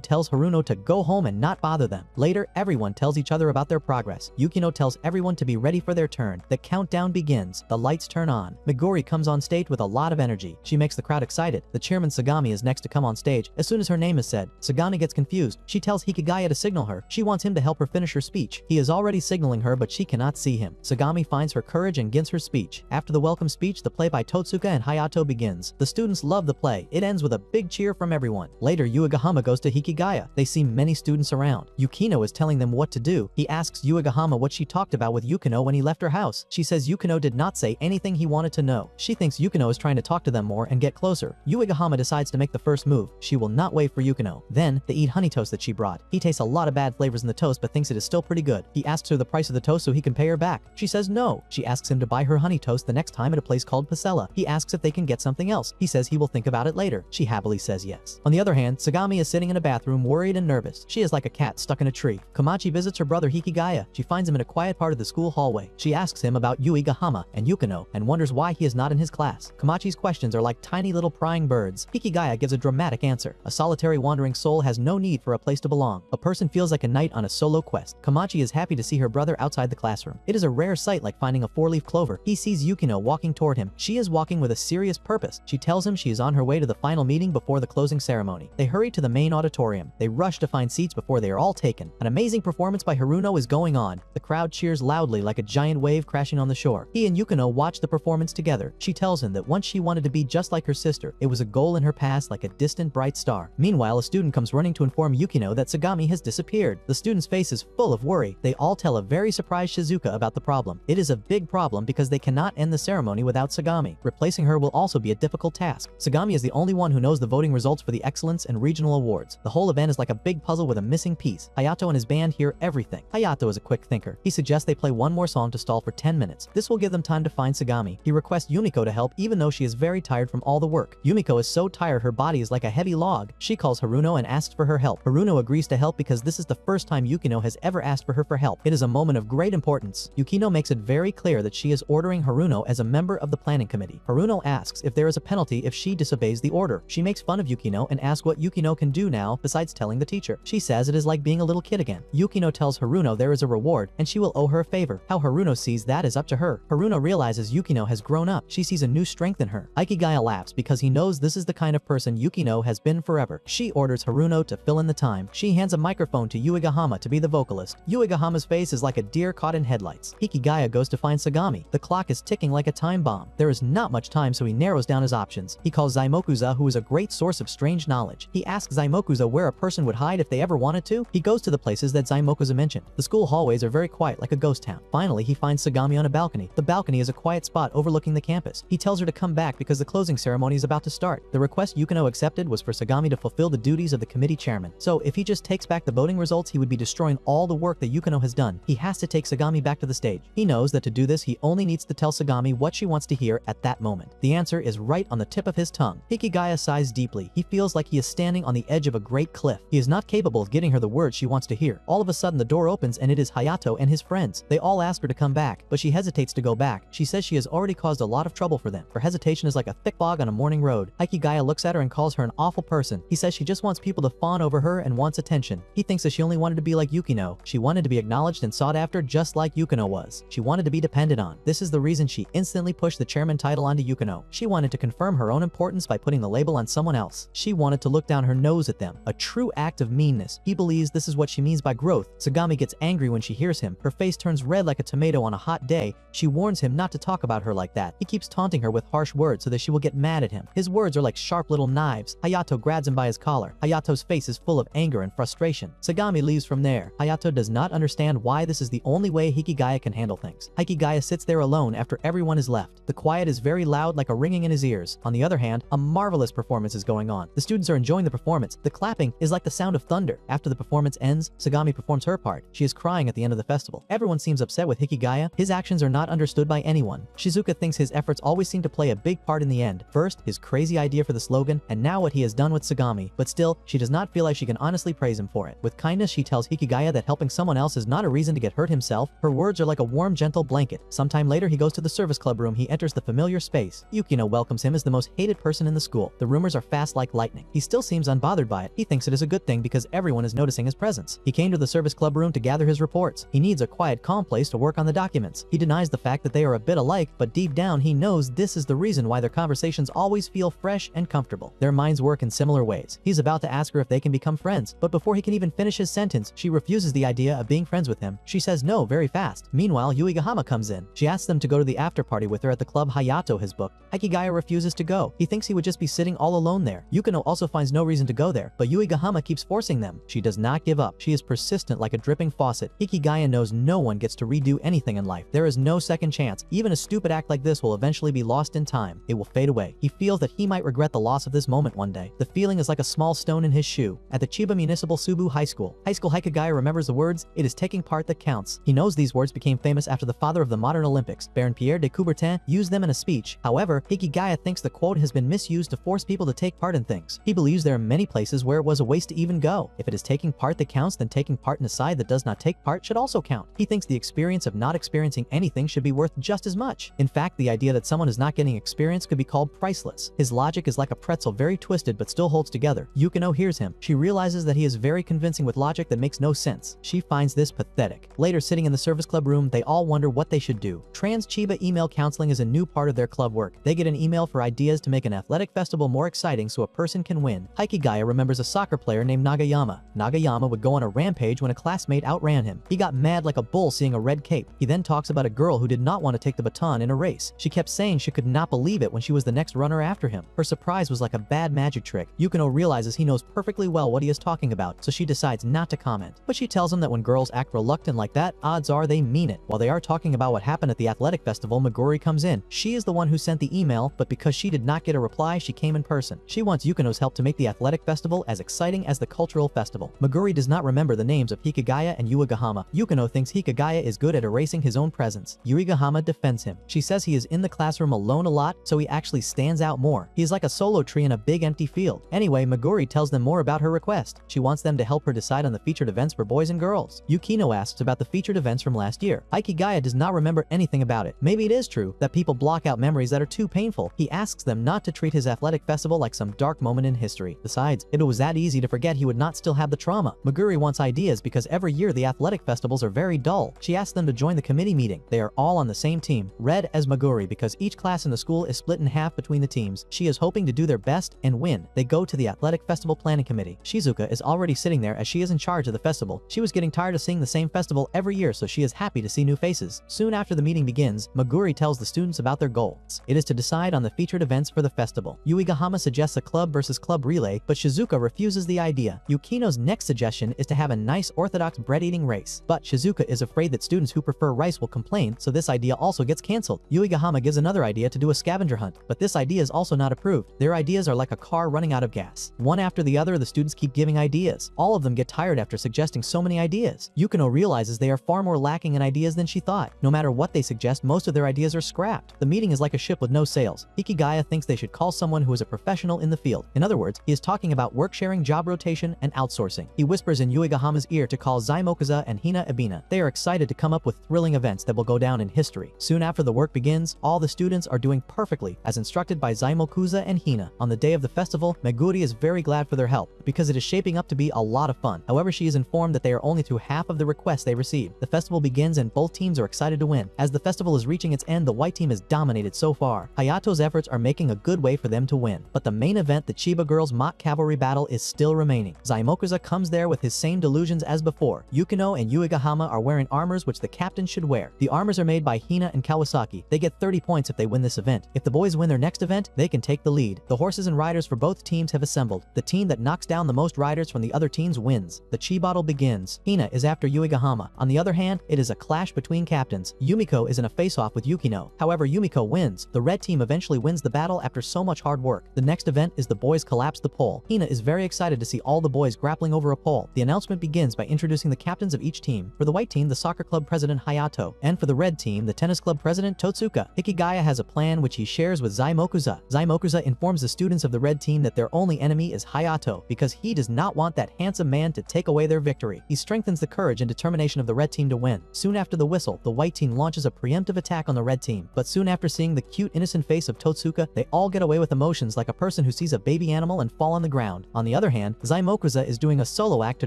tells Haruno to go home and not bother them. Later, everyone tells each other about their progress. Yukino tells everyone to be ready for their turn. The countdown begins. The lights turn on. Meguri comes on stage with a lot of energy. She makes the crowd excited. The chairman Sagami is next to come on stage. As soon as her name is said, Sagami gets confused. She tells Hikigaya to signal her. She wants him to help her finish her speech. He is already signaling her, but she cannot see him. Sagami finds her courage and gives her speech. After the welcome speech, the play by Totsuka and Hayato begins. The students love the play. It ends with a big cheer from everyone. Later, Uegahama goes to Hikigaya. They see many students around. Yukino is telling them what to do. He asks Uegahama what she talked about with Yukino when he left her house. She says Yukino did not say anything he wanted to know. She thinks Yukino is trying to talk to them more and get closer. Uegahama decides to make the first move. She will not wait for Yukino. Then, they eat honey toast that she brought. He tastes a lot of bad flavors in the toast but thinks it is still pretty good. He asks her the price of the toast so he can pay her back. She says no. She asks him to buy her honey toast the next time at a place called Pasella. He asks if they can get something else. He says he will think about it later. She happily says yes. On the other hand, Sagami is sitting in a bathroom worried and nervous. She is like a cat stuck in a tree. Komachi visits her brother Hikigaya. She finds him in a quiet part of the school hallway. She asks him about Uegahama and Yukino and wonders why he is not in his class. Komachi's questions are like tiny little prying birds. Hikigaya gives a dramatic answer. A solitary wandering soul has no need for a place to belong. A person feels like a knight on a solo quest. Komachi is happy to see her brother outside the classroom. It is a rare sight like finding a four-leaf clover. He sees Yukino walking toward him. She is walking with a serious purpose. She tells him she is on her way to the final meeting before the closing ceremony. They hurry to the main auditorium. They rush to find seats before they are all taken. An amazing performance by Haruno is going on. The crowd cheers loudly like a giant wave crashing on the shore. He and Yukino watch the performance together. She tells him that once she wanted to be just like her sister. It was a goal in her past like a distant bright star. Meanwhile, a student comes running to inform Yukino that Sagami has disappeared. The student's face is full of worry. They all tell a very surprised Shizuka about the problem. It is a big problem because they cannot end the ceremony without Sagami. Replacing her will also be a difficult task. Sagami is the only one who knows the voting results for the excellence and regional awards. The whole event is like a big puzzle with a missing piece. Hayato and his band hear everything. Hayato is a quick thinker. He suggests they play one more song to stall for 10 minutes. This will give them time to find Sagami. He requests Yumiko to help even though she is very tired from all the work. Yumiko is so tired her body is like a heavy log. She calls Haruno and asks for her help. Haruno agrees to help because this is the first time Yukino has ever asked for her for help. It is a moment of great importance. Yukino makes it very clear that she is ordering Haruno as a member of the planning committee. Haruno asks if there is a penalty if she disobeys the order. She makes fun of Yukino and asks what Yukino can do now besides telling the teacher. She says it is like being a little kid again. Yukino tells Haruno there is a reward and she will owe her a favor. How Haruno sees that is up to her. Haruno realizes Yukino has grown up. She sees a new strength in her. Hikigaya laughs because he knows this is the kind of person Yukino has been forever. She orders Haruno to fill in the time. She hands a microphone to Uegahama to be the vocalist. Uegahama's face is like a deer caught in headlights. Hikigaya goes to find Sagami. The clock is ticking like a time bomb. There is not much time, so he narrows down his options. He calls Zaimokuza, who is a great source of strange knowledge. He asks Zaimokuza where a person would hide if they ever wanted to. He goes to the places that Zaimokuza mentioned. The school hallways are very quiet like a ghost town. Finally, he finds Sagami on a balcony. The balcony is a quiet spot overlooking the campus. He tells her to come back because the closing ceremony is about to start. The request Yukino accepted was for Sagami to fulfill the duties of the committee chairman. So if he just takes back the voting results, he would be destroying all the work that Yukino has done. He has to take Sagami back to the stage. He knows that to do this, he only needs to tell Sagami what she wants to hear at that moment. The answer is right on the tip of his tongue. Hikigaya sighs deeply. He feels like he is standing on the edge of a great cliff. He is not capable of getting her the words she wants to hear. All of a sudden, the door opens and it is Hayato and his friends. They all ask her to come back, but she hesitates to go back. She says she has already caused a lot of trouble for them. Her hesitation is like a thick fog on a morning road. Hikigaya looks at her and calls her an awful person. He says she just wants people to fawn over her and wants attention. He thinks that she only wanted to be like Yukino. She wanted to be acknowledged and sought after just like Yukino was. She wanted to be depended on. This is the reason she instantly pushed the chairman title onto Yukino. She wanted to confirm her own importance by putting the label on someone else. She wanted to look down her nose at them. A true act of meanness. He believes this is what she means by growth. Sagami gets angry when she hears him. Her face turns red like a tomato on a hot day. She warns him not to talk about her like that. He keeps taunting her with harsh words so that she will get mad at him. His words are like sharp little knives. Hayato grabs him by his collar. Hayato's face is full of anger and frustration. Sagami leaves from there. Hayato does not understand why this is the only way Hikigaya can handle things. Hikigaya sits there alone after everyone is left. The quiet is very loud like a ringing in his ears. On the other hand, a marvelous performance is going on. The students are enjoying the performance. The clapping is like the sound of thunder. After the performance ends, Sagami performs her part. She is crying at the end of the festival. Everyone seems upset with Hikigaya. His actions are not understood by anyone. Shizuka thinks his efforts always seem to play a big part in the end. First, his crazy idea for the slogan, and now what he has done with Sagami. But still, she does not feel like she can honestly unanimously praise him for it. With kindness, she tells Hikigaya that helping someone else is not a reason to get hurt himself. Her words are like a warm, gentle blanket. Sometime later, he goes to the service club room. He enters the familiar space. Yukino welcomes him as the most hated person in the school. The rumors are fast like lightning. He still seems unbothered by it. He thinks it is a good thing because everyone is noticing his presence. He came to the service club room to gather his reports. He needs a quiet, calm place to work on the documents. He denies the fact that they are a bit alike, but deep down he knows this is the reason why their conversations always feel fresh and comfortable. Their minds work in similar ways. He's about to ask her if they can become friends, but before he can even finish his sentence, she refuses the idea of being friends with him. She says no very fast. Meanwhile, Yuigahama comes in. She asks them to go to the after party with her at the club Hayato has booked. Hikigaya refuses to go. He thinks he would just be sitting all alone there. Yukino also finds no reason to go there, but Yuigahama keeps forcing them. She does not give up. She is persistent like a dripping faucet. Hikigaya knows no one gets to redo anything in life. There is no second chance. Even a stupid act like this will eventually be lost in time. It will fade away. He feels that he might regret the loss of this moment one day. The feeling is like a small stone in his shoe. At the Chiba Municipal Subu High School, Hikigaya remembers the words, "It is taking part that counts." He knows these words became famous after the father of the modern Olympics, Baron Pierre de Coubertin, used them in a speech. However, Hikigaya thinks the quote has been misused to force people to take part in things. He believes there are many places where it was a waste to even go. If it is taking part that counts, then taking part in a side that does not take part should also count. He thinks the experience of not experiencing anything should be worth just as much. In fact, the idea that someone is not getting experience could be called priceless. His logic is like a pretzel, very twisted but still holds together. Yukino hears him. She realizes that he is very convincing with logic that makes no sense. She finds this pathetic. Later, sitting in the service club room, they all wonder what they should do. Trans Chiba email counseling is a new part of their club work. They get an email for ideas to make an athletic festival more exciting so a person can win. Hikigaya remembers a soccer player named Nagayama. Nagayama would go on a rampage when a classmate outran him. He got mad like a bull seeing a red cape. He then talks about a girl who did not want to take the baton in a race. She kept saying she could not believe it when she was the next runner after him. Her surprise was like a bad magic trick. Yukino realizes he knows perfectly well what he is talking about, so she decides not to comment. But she tells him that when girls act reluctant like that, odds are they mean it. While they are talking about what happened at the athletic festival, Meguri comes in. She is the one who sent the email, but because she did not get a reply, she came in person. She wants Yukino's help to make the athletic festival as exciting as the cultural festival. Meguri does not remember the names of Hikigaya and Yuigahama. Yukino thinks Hikigaya is good at erasing his own presence. Yuigahama defends him. She says he is in the classroom alone a lot, so he actually stands out more. He is like a solo tree in a big empty field. Anyway, Meguri tells them more about her request. She wants them to help her decide on the featured events for boys and girls. Yukino asks about the featured events from last year. Hikigaya does not remember anything about it. Maybe it is true that people block out memories that are too painful. He asks them not to treat his athletic festival like some dark moment in history. Besides, if it was that easy to forget, he would not still have the trauma. Meguri wants ideas because every year the athletic festivals are very dull. She asks them to join the committee meeting. They are all on the same team, red as Meguri, because each class in the school is split in half between the teams. She is hoping to do their best and win. They go to the athletic festival planning committee. Shizuka is already sitting there as she is in charge of the festival. She was getting tired of seeing the same festival every year, so she is happy to see new faces. Soon after the meeting begins, Meguri tells the students about their goals. It is to decide on the featured events for the festival. Yuigahama suggests a club versus club relay, but Shizuka refuses the idea. Yukino's next suggestion is to have a nice orthodox bread-eating race, but Shizuka is afraid that students who prefer rice will complain, so this idea also gets cancelled. Yuigahama gives another idea to do a scavenger hunt, but this idea is also not approved. Their ideas are like a car running out of gas. One after the other, the students keep giving ideas. All of them get tired after suggesting so many ideas. Yukino realizes they are far more lacking in ideas than she thought. No matter what they suggest, most of their ideas are scrapped. The meeting is like a ship with no sails. Hikigaya thinks they should call someone who is a professional in the field. In other words, he is talking about work sharing, job rotation, and outsourcing. He whispers in Yuigahama's ear to call Zaimokuza and Hina Ebina. They are excited to come up with thrilling events that will go down in history. Soon after the work begins, all the students are doing perfectly as instructed by Zaimokuza and Hina. On the day of the festival, Meguri is very glad for their help because it is shaping up to be a lot of fun. However, she is informed that they are only through half of the requests they received. The festival begins and both teams are excited to win. As the festival is reaching its end, the white team is dominated so far. Hayato's efforts are making a good way for them to win. But the main event, the Chiba girls mock cavalry battle, is still remaining. Zaimokuza comes there with his same delusions as before. Yukino and Yuigahama are wearing armors which the captain should wear. The armors are made by Hina and Kawasaki. They get 30 points if they win this event. If the boys win their next event, they can take the lead. The horses and riders for both teams have assembled. The team that knocks down the most riders from the other teams wins. The chi battle begins. Hina is after Yuigahama. On the other hand, it is a clash between captains. Yumiko is in a face-off with Yukino. However, Yumiko wins. The red team eventually wins the battle after so much hard work. The next event is the boys collapse the pole. Hina is very excited to see all the boys grappling over a pole. The announcement begins by introducing the captains of each team. For the white team, the soccer club president Hayato, and for the red team, the tennis club president Totsuka. Hikigaya has a plan which he shares with Zaimokuza. Zaimokuza informs the students of the red team that their only enemy is Hayato because he does not not want that handsome man to take away their victory. He strengthens the courage and determination of the red team to win. Soon after the whistle, the white team launches a preemptive attack on the red team. But soon after seeing the cute innocent face of Totsuka, they all get away with emotions like a person who sees a baby animal and fall on the ground. On the other hand, Zaimokuza is doing a solo act to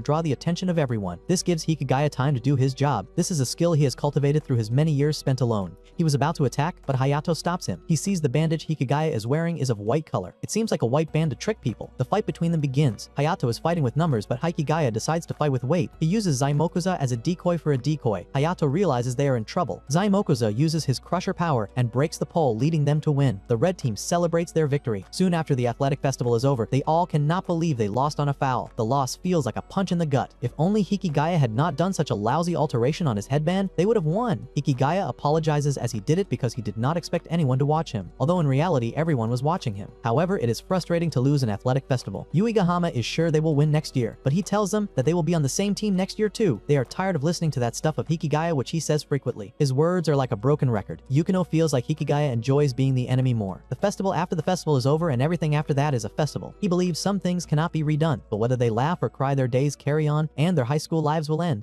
draw the attention of everyone. This gives Hikigaya time to do his job. This is a skill he has cultivated through his many years spent alone. He was about to attack, but Hayato stops him. He sees the bandage Hikigaya is wearing is of white color. It seems like a white band to trick people. The fight between them begins. Hayato is fighting with numbers, but Hikigaya decides to fight with weight. He uses Zaimokuza as a decoy for a decoy. Hayato realizes they are in trouble. Zaimokuza uses his crusher power and breaks the pole, leading them to win. The red team celebrates their victory. Soon after the athletic festival is over, they all cannot believe they lost on a foul. The loss feels like a punch in the gut. If only Hikigaya had not done such a lousy alteration on his headband, they would have won. Hikigaya apologizes as he did it because he did not expect anyone to watch him, although in reality everyone was watching him. However, it is frustrating to lose an athletic festival. Yuigahama is sure they will win next year, but he tells them that they will be on the same team next year too. They are tired of listening to that stuff of Hikigaya which he says frequently. His words are like a broken record. Yukino feels like Hikigaya enjoys being the enemy more. The festival after the festival is over and everything after that is a festival. He believes some things cannot be redone, but whether they laugh or cry their days carry on and their high school lives will end.